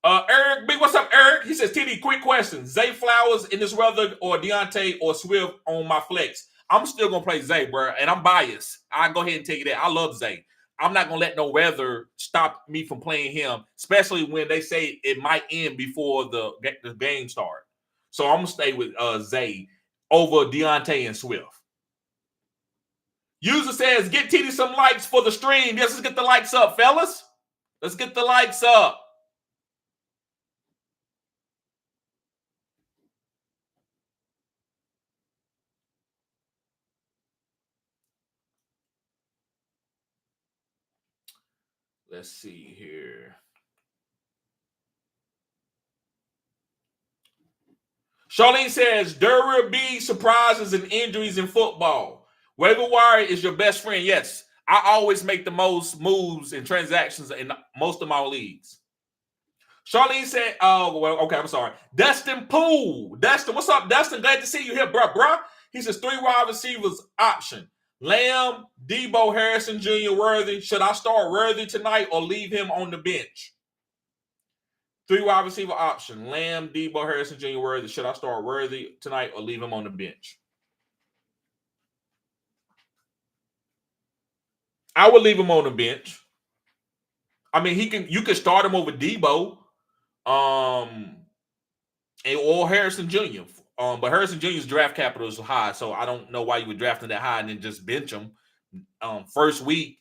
Eric, big, what's up, Eric? He says, TD, quick question. Zay Flowers in this weather or Deontay or Swift on my flex? I'm still gonna play Zay, bro, and I'm biased. I go ahead and tell you that. I love Zay. I'm not gonna let no weather stop me from playing him, especially when they say it might end before the game start. So I'm gonna stay with Zay over Deontay and Swift. User says, get TD some likes for the stream. Yes, let's get the likes up, fellas. Let's get the likes up. Let's see here. Charlene says, there will be surprises and injuries in football. Waiver wire is your best friend. Yes, I always make the most moves and transactions in most of my leagues. Charlene said, oh, well, okay, I'm sorry. Dustin Poole. Dustin, what's up, Dustin? Glad to see you here, bruh. He says 3 wide receivers option. Lamb, Debo, Harrison Jr., Worthy. Should I start Worthy tonight or leave him on the bench? 3 wide receiver option. Lamb, Debo, Harrison Jr., Worthy. Should I start Worthy tonight or leave him on the bench? I would leave him on the bench. I mean, you can start him over Debo, or Harrison Jr. But Harrison Jr.'s draft capital is high, so I don't know why you would draft him that high and then just bench him. First week,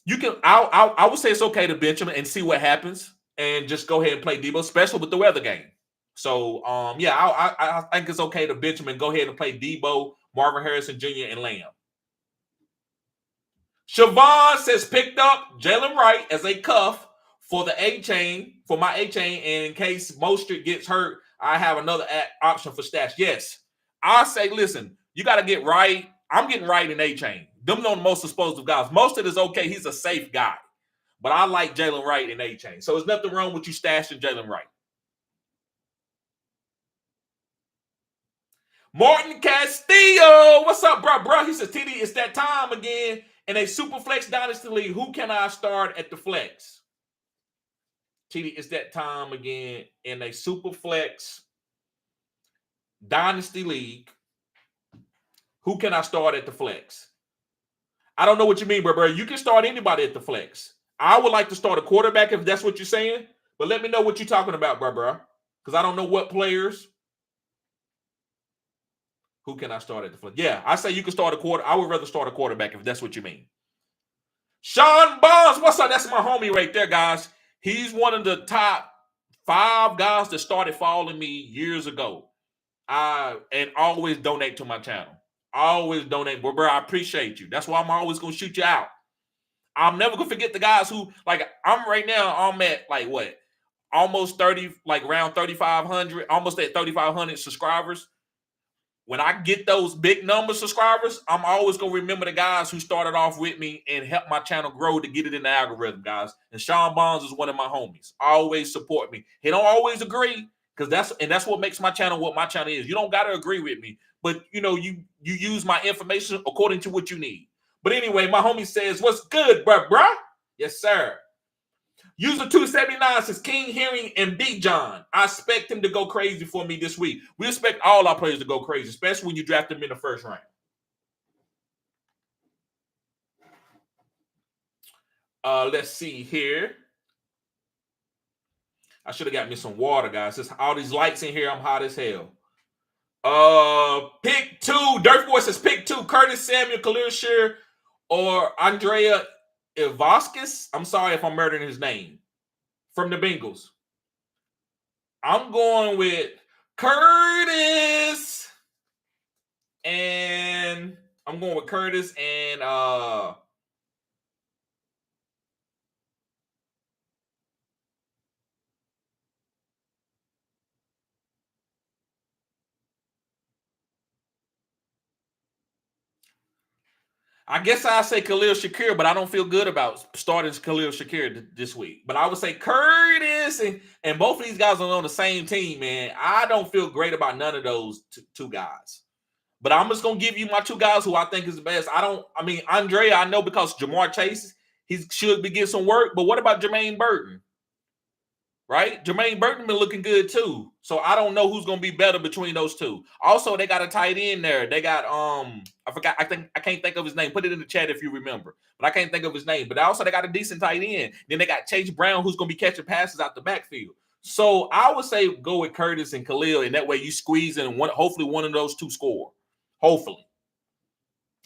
you can. I would say it's okay to bench him and see what happens, and just go ahead and play Debo, especially with the weather game. So, yeah, I think it's okay to bench him and go ahead and play Debo, Marvin Harrison Jr., and Lamb. Siobhan says picked up Jalen Wright as a cuff for the A-chain, for my A-chain, and in case Mostert gets hurt, I have another option for stash. Yes, I say, listen, you got to get Wright. I'm getting Wright in A-chain. Them are the most explosive guys. Mostert is okay. He's a safe guy. But I like Jalen Wright in A-chain. So there's nothing wrong with you stashing Jalen Wright. Martin Castillo, what's up, bro? He says, TD, it's that time again in a super flex dynasty league. Who can I start at the flex? TD, it's that time again in a super flex dynasty league. Who can I start at the flex? I don't know what you mean, bro. You can start anybody at the flex. I would like to start a quarterback if that's what you're saying, but let me know what you're talking about, bro. Because I don't know what players. Who can I start at the flex? Yeah, I say you can start a quarter. I would rather start a quarterback if that's what you mean. Sean Bonds, what's up? That's my homie right there, guys. He's one of the top 5 guys that started following me years ago. And always donate to my channel. Always donate. Bro, I appreciate you. That's why I'm always going to shoot you out. I'm never going to forget the guys who, like, I'm at, like, what? Almost 30, like, around 3,500, almost at 3,500 subscribers. When I get those big number subscribers, I'm always going to remember the guys who started off with me and helped my channel grow to get it in the algorithm, guys. And Sean Bonds is one of my homies. Always support me. He don't always agree, because that's what makes my channel what my channel is. You don't got to agree with me, but you use my information according to what you need. But anyway, my homie says, what's good, bruh? Yes, sir. User 279 says King Henry and Big John. I expect him to go crazy for me this week. We expect all our players to go crazy, especially when you draft them in the first round. Let's see here. I should have got me some water, guys. There's all these lights in here. I'm hot as hell. Pick 2. Dirt Boy says pick 2. Curtis Samuel, Khalil Shear, or Andrea Ivoskis. I'm sorry if I'm murdering his name. From the Bengals. I'm going with Curtis. And I'm going with Curtis and I guess I say Khalil Shakir, but I don't feel good about starting Khalil Shakir this week. But I would say Curtis and both of these guys are on the same team, man. I don't feel great about none of those two guys. But I'm just gonna give you my two guys who I think is the best. Andre, I know because Jamar Chase, he should be getting some work. But what about Jermaine Burton? Right? Jermaine Burton been looking good too. So I don't know who's gonna be better between those two. Also, they got a tight end there. They got I can't think of his name. Put it in the chat if you remember. But I can't think of his name. But also they got a decent tight end. Then they got Chase Brown, who's gonna be catching passes out the backfield. So I would say go with Curtis and Khalil, and that way you squeeze in hopefully one of those two score. Hopefully.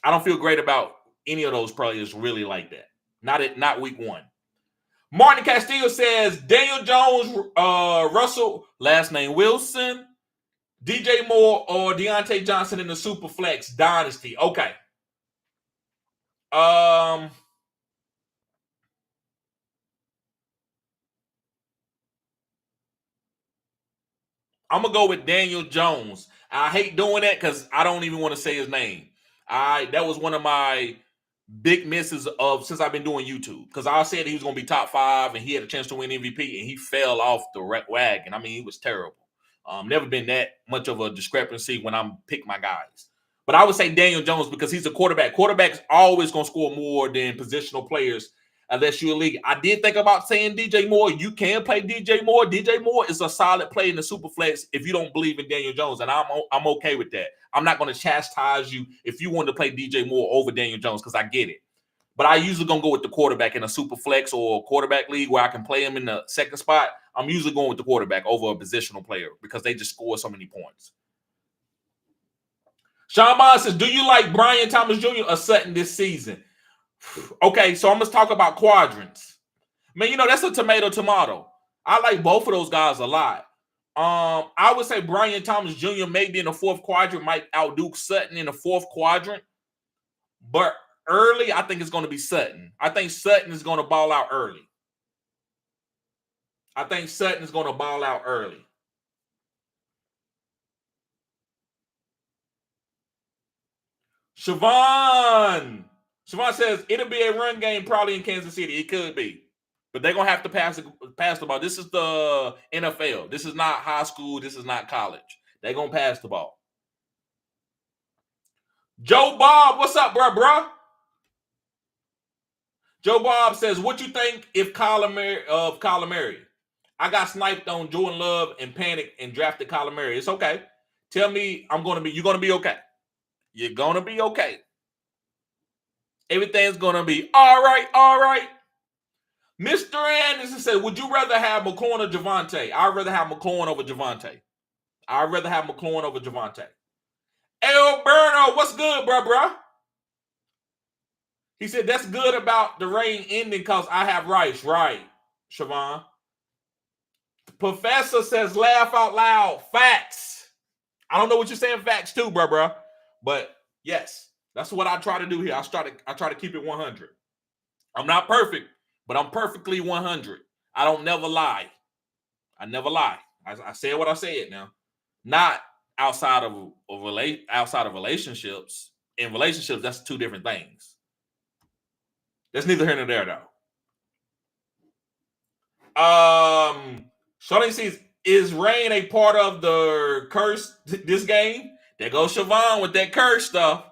I don't feel great about any of those players really like that. Not week one. Martin Castillo says Daniel Jones, Russell, last name Wilson, DJ Moore, or Deontay Johnson in the Superflex Dynasty. Okay. I'm gonna go with Daniel Jones. I hate doing that because I don't even want to say his name. That was one of my big misses of since I've been doing YouTube, because I said he was going to be top 5 and he had a chance to win MVP and he fell off the wagon. I mean, he was terrible. Never been that much of a discrepancy when I'm pick my guys. But I would say Daniel Jones because he's a quarterback. Quarterbacks always going to score more than positional players unless you're a league. I did think about saying DJ Moore. You can play DJ Moore. DJ Moore is a solid play in the Superflex if you don't believe in Daniel Jones, and I'm okay with that. I'm not going to chastise you if you want to play DJ Moore over Daniel Jones because I get it. But I usually going to go with the quarterback in a super flex or quarterback league where I can play him in the second spot. I'm usually going with the quarterback over a positional player because they just score so many points. Sean Bond says, do you like Brian Thomas Jr. or Sutton this season? Okay, so I'm going to talk about quadrants. Man, that's a tomato. I like both of those guys a lot. I would say Brian Thomas Jr. maybe in the fourth quadrant might outdo Sutton in the fourth quadrant. But early, I think it's going to be Sutton. I think Sutton is going to ball out early. Siobhan says it'll be a run game probably in Kansas City. It could be. But they're going to have to pass the ball. This is the NFL. This is not high school. This is not college. They're going to pass the ball. Joe Bob, what's up, bro? Joe Bob says, what you think if Kyler Murray? I got sniped on Jordan Love and panicked and drafted Kyler Murray. It's okay. Tell me you're going to be okay. You're going to be okay. Everything's going to be all right. Mr. Anderson said, would you rather have McLaurin or Javonte? I'd rather have McLaurin over Javonte. El Berno, what's good, bro? He said, that's good about the rain ending because I have rice. Right, Siobhan. Professor says, laugh out loud. Facts. I don't know what you're saying facts too, bro. But yes, that's what I try to do here. I try to keep it 100. I'm not perfect, but I'm perfectly 100. I don't never lie. I never lie. I said what I said now. Not outside of relationships. In relationships, that's two different things. That's neither here nor there, though. Shawty says, is rain a part of the curse this game? There goes Siobhan with that curse stuff.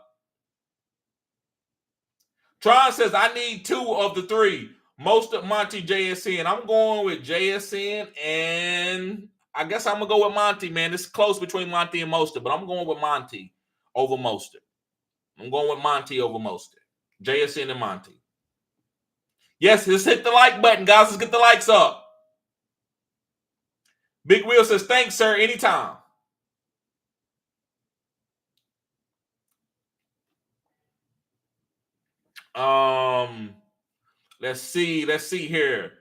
Tron says, I need 2 of the 3. Most of Monty, JSN. I'm going with JSN, and I guess I'm going to go with Monty, man. It's close between Monty and Mostert, but I'm going with Monty over Mostert. JSN and Monty. Yes, let's hit the like button, guys. Let's get the likes up. Big Wheel says, thanks, sir. Anytime. Let's see here.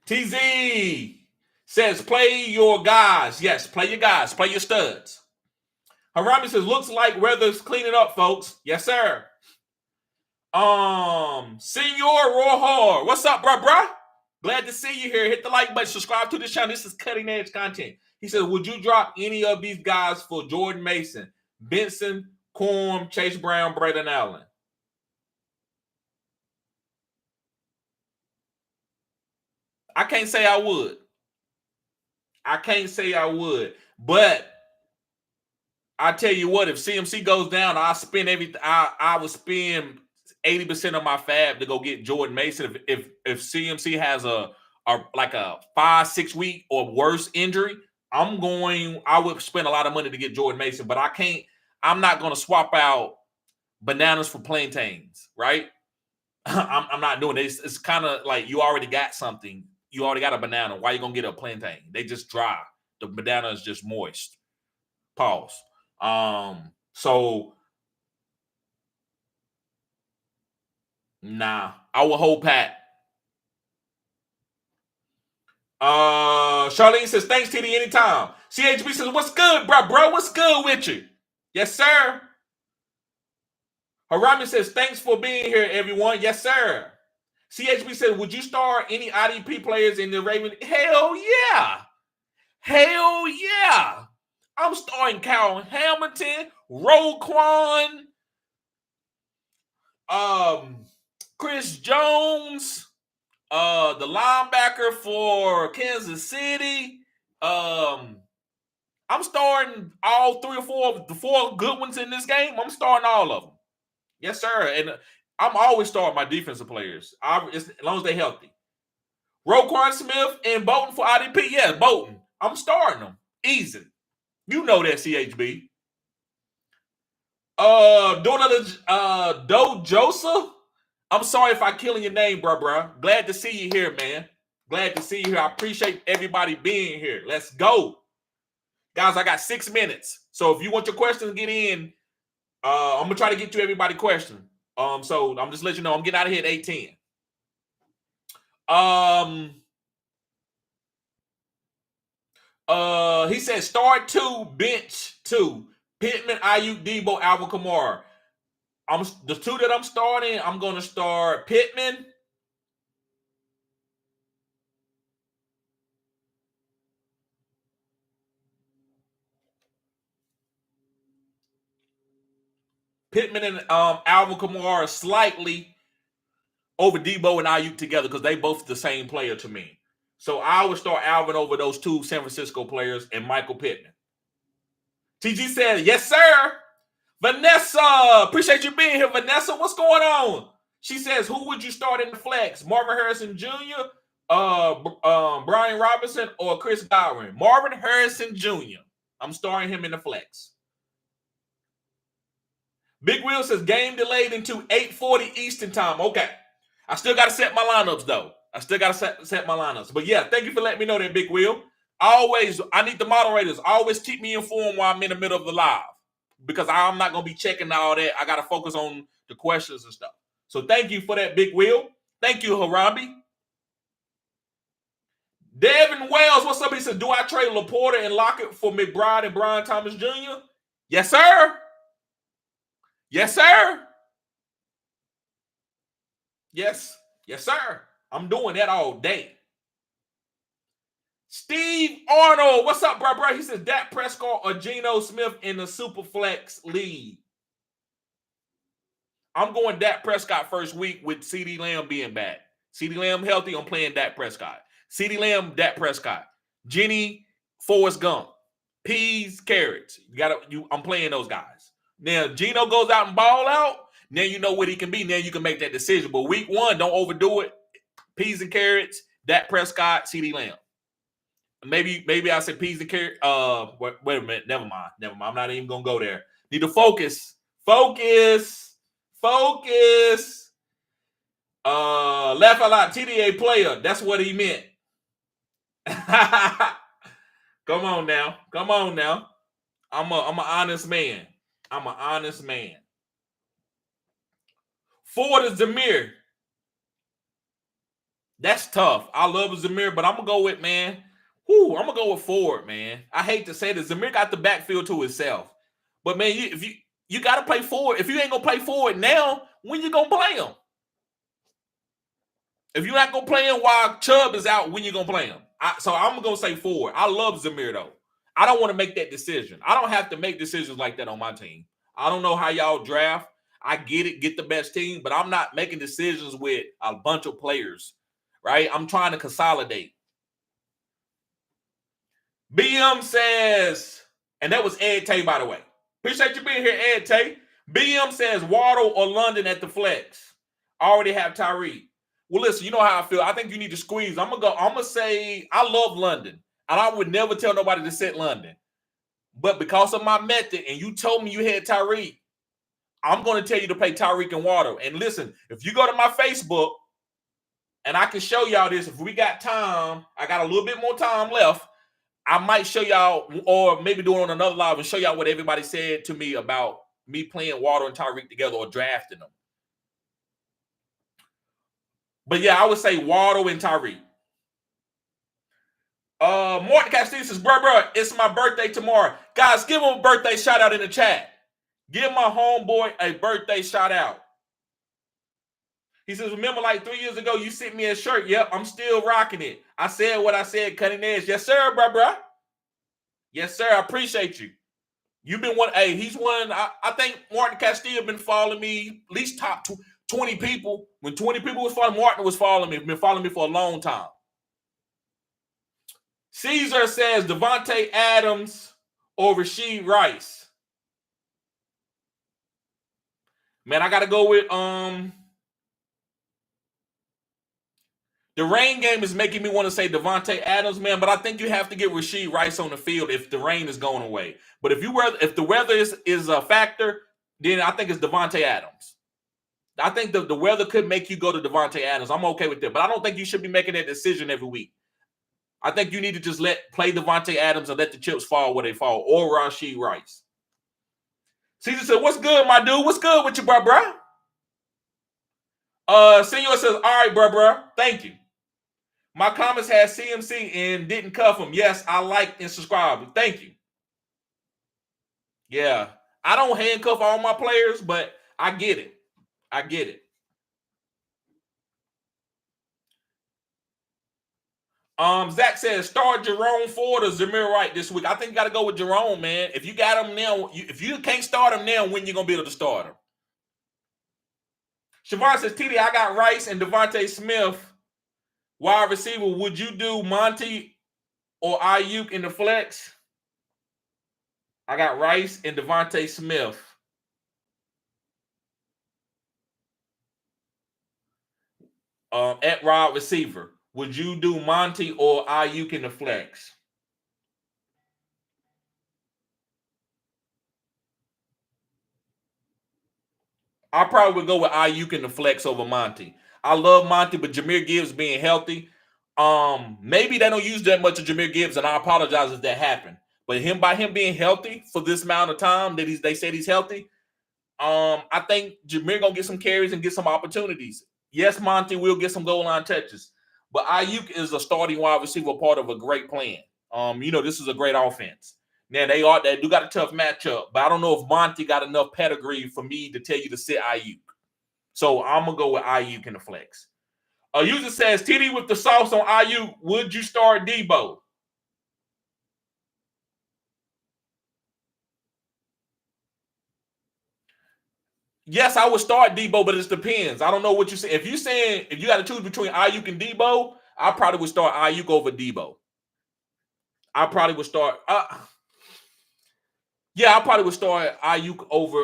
TZ says, play your guys. Yes, play your guys. Play your studs. Harami says, looks like weather's cleaning up, folks. Yes, sir. Senor Rojar. What's up, bruh? Glad to see you here. Hit the like button. Subscribe to this channel. This is cutting edge content. He said, would you drop any of these guys for Jordan Mason, Benson, Corm, Chase Brown, Braden Allen? I can't say I would. I can't say I would. But I tell you what, if CMC goes down, I spend everything. I would spend 80% of my fab to go get Jordan Mason. If CMC has a like a 5-6 week or worse injury, I would spend a lot of money to get Jordan Mason, but I'm not going to swap out bananas for plantains, right? I'm not doing it. It's kind of like you already got something. You already got a banana. Why are you going to get a plantain? They just dry. The banana is just moist. Pause. So nah, I will hold pat. Charlene says, thanks, TD, anytime. CHB says, what's good, bro? What's good with you? Yes, sir. Harami says, thanks for being here, everyone. Yes, sir. CHB says, would you start any IDP players in the Raven? Hell yeah. Hell yeah. I'm starting Kyle Hamilton, Roquan, Chris Jones, the linebacker for Kansas City. I'm starting all 3 or 4 of the 4 good ones in this game. I'm starting all of them. Yes, sir. And I'm always starting my defensive players, as long as they're healthy. Roquan Smith and Bolton for IDP. Yeah, Bolton. I'm starting them. Easy. You know that, CHB. Do Joseph. I'm sorry if I killing your name, bro. Glad to see you here, man. Glad to see you here. I appreciate everybody being here. Let's go. Guys, I got 6 minutes. So if you want your questions, get in. I'm gonna try to get to everybody's question. So I'm just letting you know I'm getting out of here at 8:10. He said start 2, bench 2. Pittman, Ayuk, Debo, Alvin Kamara. The 2 that I'm starting, I'm gonna start Pittman. Pittman and Alvin Kamara slightly over Debo and Ayuk together because they both the same player to me. So I would start Alvin over those 2 San Francisco players and Michael Pittman. TG said, yes, sir. Vanessa, appreciate you being here. Vanessa, what's going on? She says, who would you start in the flex? Marvin Harrison Jr., Brian Robinson, or Chris Godwin? Marvin Harrison Jr. I'm starting him in the flex. Big Will says, game delayed into 8:40 Eastern time. Okay. I still got to set my lineups, though. Set my lineups. But yeah, thank you for letting me know that, Big Will. I need the moderators. Always keep me informed while I'm in the middle of the live because I'm not going to be checking all that. I got to focus on the questions and stuff. So thank you for that, Big Will. Thank you, Harambe. Devin Wells, what's up? He said, do I trade Laporta and Lockett for McBride and Brian Thomas Jr.? Yes, sir. Yes, sir. Yes. Yes, sir. I'm doing that all day. Steve Arnold, what's up, bro? He says, Dak Prescott or Geno Smith in the Superflex league. I'm going Dak Prescott first week with CeeDee Lamb being back. CeeDee Lamb healthy, I'm playing Dak Prescott. CeeDee Lamb, Dak Prescott. Jenny, Forrest Gump. Peas, carrots. I'm playing those guys. Now, Geno goes out and ball out. Now you know what he can be. Now you can make that decision. But week 1, don't overdo it. Peas and carrots, Dak Prescott, CeeDee Lamb. Maybe I said peas and carrots. Wait a minute. Never mind. I'm not even gonna go there. Need to focus. Focus. Laugh out loud. TDA player. That's what he meant. Come on now. I'm an honest man. Ford is Zamir. That's tough. I love Zamir, but I'm gonna go with I'm gonna go with Ford, man. I hate to say this. Zamir got the backfield to himself. But man, if you gotta play Ford. If you ain't gonna play Ford now, when you gonna play him? If you're not gonna play him while Chubb is out, when you gonna play him? So I'm gonna say forward. I love Zamir though. I don't want to make that decision. I don't have to make decisions like that on my team. I don't know how y'all draft. I get it, get the best team, but I'm not making decisions with a bunch of players, right? I'm trying to consolidate. BM says, and that was Ed Tay, by the way. Appreciate you being here, Ed Tay. BM says Waddle or London at the flex. I already have Tyreek. Well, listen, you know how I feel. I think you need to squeeze. I'm gonna say I love London, and I would never tell nobody to sit London. But because of my method, and you told me you had Tyreek, I'm gonna tell you to play Tyreek and Waddle. And listen, if you go to my Facebook, and I can show y'all this, if we got time, I got a little bit more time left. I might show y'all, or maybe do it on another live and show y'all what everybody said to me about me playing Waddle and Tyreek together or drafting them. But yeah, I would say Waddle and Tyreek. Morton Castillo says, bro, it's my birthday tomorrow. Guys, give him a birthday shout out in the chat. Give my homeboy a birthday shout out. He says, remember like 3 years ago, you sent me a shirt. Yep, I'm still rocking it. I said what I said, cutting edge. Yes, sir, bro. Yes, sir. I appreciate you. You've been one. Hey, he's one. I think Martin Castillo been following me, at least top 20 people. When 20 people was following, Martin was following me. Been following me for a long time. Caesar says Devontae Adams or Rashee Rice. Man, I got to go with the rain game is making me want to say Devontae Adams, man, but I think you have to get Rashee Rice on the field if the rain is going away. But if the weather is a factor, then I think it's Devontae Adams. I think the weather could make you go to Devontae Adams. I'm okay with that, but I don't think you should be making that decision every week. I think you need to just play Devontae Adams and let the chips fall where they fall, or Rashee Rice. Caesar said, "What's good, my dude? What's good with you, bro? Senor says, "All right, bro. Thank you. My comments had CMC and didn't cuff him. Yes, I liked and subscribed. Thank you. Yeah, I don't handcuff all my players, but I get it. I get it. Zach says start Jerome Ford or Zamir Wright this week. I think you got to go with Jerome, man. If you got him now, if you can't start him now, when you gonna be able to start him? Siobhan says, TD, I got Rice and Devontae Smith, wide receiver. Would you do Monty or Ayuk in the flex? I got Rice and Devontae Smith. At wide receiver. Would you do Monty or Ayuk in the flex? I probably would go with Ayuk in the flex over Monty. I love Monty, but Jahmyr Gibbs being healthy. Maybe they don't use that much of Jahmyr Gibbs, and I apologize if that happened. But by him being healthy for this amount of time that they said he's healthy, I think Jahmyr gonna get some carries and get some opportunities. Yes, Monty will get some goal line touches, but Ayuk is a starting wide receiver, part of a great plan. This is a great offense. Now they do got a tough matchup, but I don't know if Monty got enough pedigree for me to tell you to sit Ayuk. So I'm gonna go with Ayuk in the flex. A user says, TD with the sauce on Ayuk, would you start Debo? Yes, I would start Debo, but it depends. I don't know what you say. If you got to choose between Ayuk and Debo, I probably would start Ayuk over Debo. I probably would start. I probably would start Ayuk over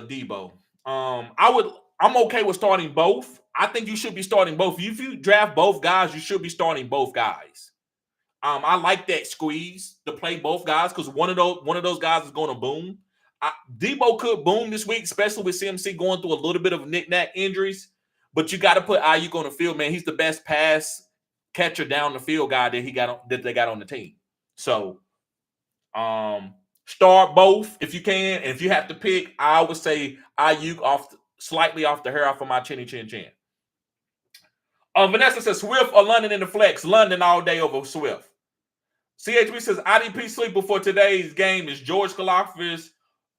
Debo. I'm okay with starting both. I think you should be starting both. If you draft both guys, you should be starting both guys. I like that squeeze to play both guys because one of those guys is going to boom. Debo could boom this week, especially with CMC going through a little bit of knick-knack injuries. But you got to put Ayuk on the field, man. He's the best pass catcher down the field guy that they got on the team. So, start both if you can. And if you have to pick, I would say Ayuk slightly off the hair off of my chinny chin chin. Vanessa says Swift or London in the flex. London all day over Swift. CHB says IDP sleeper for today's game is George Kalafis,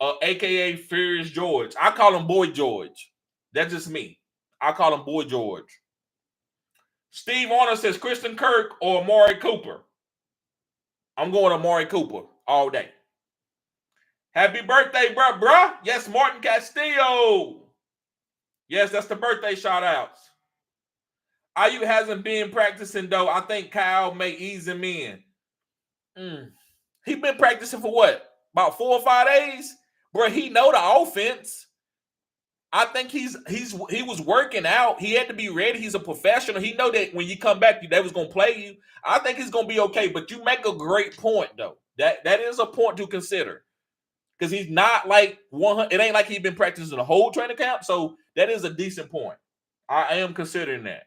a.k.a. Furious George. I call him Boy George. That's just me. I call him Boy George. Steve Warner says Kristen Kirk or Amari Cooper. I'm going to Amari Cooper all day. Happy birthday, bruh. Yes, Martin Castillo. Yes, that's the birthday shout outs. Ayuk hasn't been practicing, though. I think Kyle may ease him in. He been practicing for what? About 4 or 5 days? Bro, he know the offense. I think he was working out. He had to be ready. He's a professional. He know that when you come back, they was going to play you. I think he's going to be okay. But you make a great point, though. That is a point to consider. Because he's not like 100. It ain't like he's been practicing the whole training camp. So that is a decent point. I am considering that.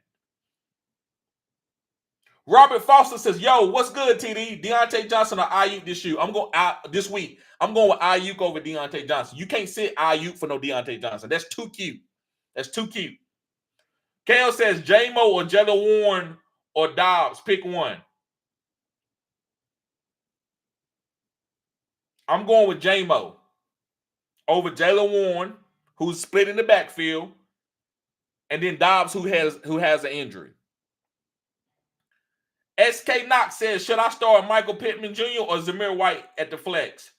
Robert Foster says, "Yo, what's good, TD? Deontay Johnson or Ayuk this week? I'm going with Ayuk over Deontay Johnson. You can't sit Ayuk for no Deontay Johnson. That's too cute. That's too cute." Kale says, "J-Mo or Jalen Warren or Dobbs? Pick one." I'm going with J-Mo over Jalen Warren, who's split in the backfield, and then Dobbs, who has an injury. SK Knox says, "Should I start Michael Pittman Jr. or Zamir White at the flex?"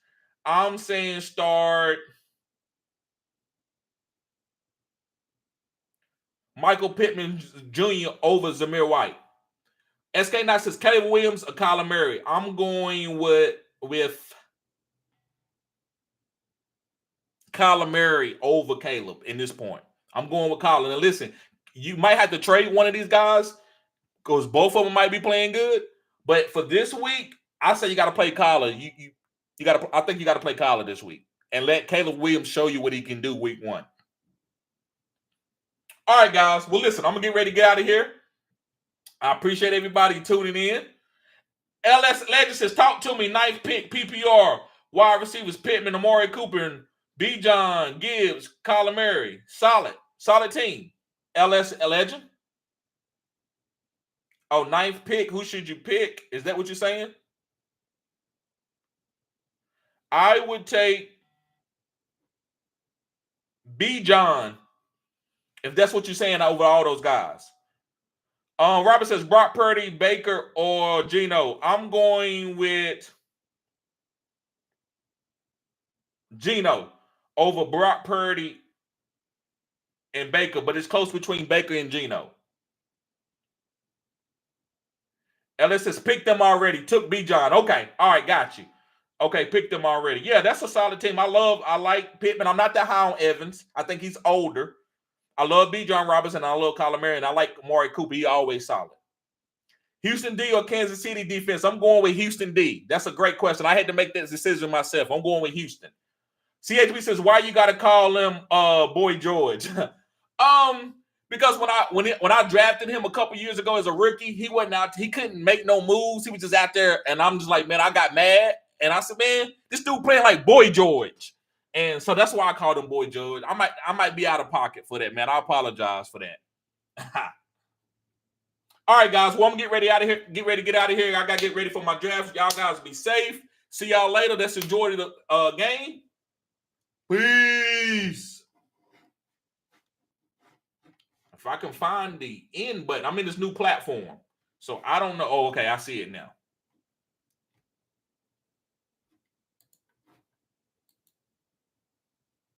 I'm saying start Michael Pittman Jr. over Zamir White. SK Knox says, "Caleb Williams or Kyler Murray?" I'm going with Kyler Murray over Caleb in this point. I'm going with Kyler. Now listen, you might have to trade one of these guys because both of them might be playing good. But for this week, I say you got to play Kyler. You got to. I think you got to play Kyler this week and let Caleb Williams show you what he can do week 1. All right, guys. Well, listen, I'm gonna get ready to get out of here. I appreciate everybody tuning in. LS Legend says, "Talk to me. 9th pick, PPR, wide receivers, Pittman, Amari Cooper, and B. John, Gibbs, Kyler Murray. Solid team." LS Legend. Oh, 9th pick. Who should you pick? Is that what you're saying? I would take B. John, if that's what you're saying, over all those guys. Robert says, "Brock Purdy, Baker, or Geno?" I'm going with Geno over Brock Purdy and Baker, but it's close between Baker and Geno. Ellis says, "Pick them already. Took B. John." Okay. All right. Got you. Okay. Pick them already. Yeah, that's a solid team. I like Pittman. I'm not that high on Evans. I think he's older. I love B. John Robinson. I love Kyler Murray. And I like Amari Cooper. He always solid. Houston D or Kansas City defense? I'm going with Houston D. That's a great question. I had to make that decision myself. I'm going with Houston. CHB says, "Why you got to call him Boy George?" Because when I drafted him a couple years ago as a rookie, he wasn't out. He couldn't make no moves. He was just out there, and I'm just like, man, I got mad, and I said, man, this dude playing like Boy George, and so that's why I called him Boy George. I might be out of pocket for that, man. I apologize for that. All right, guys. Well, I'm gonna get ready to get out of here. I gotta get ready for my draft. Y'all guys be safe. See y'all later. Let's enjoy the game. Peace. If I can find the end button, I'm in this new platform. So I don't know. Oh, okay. I see it now.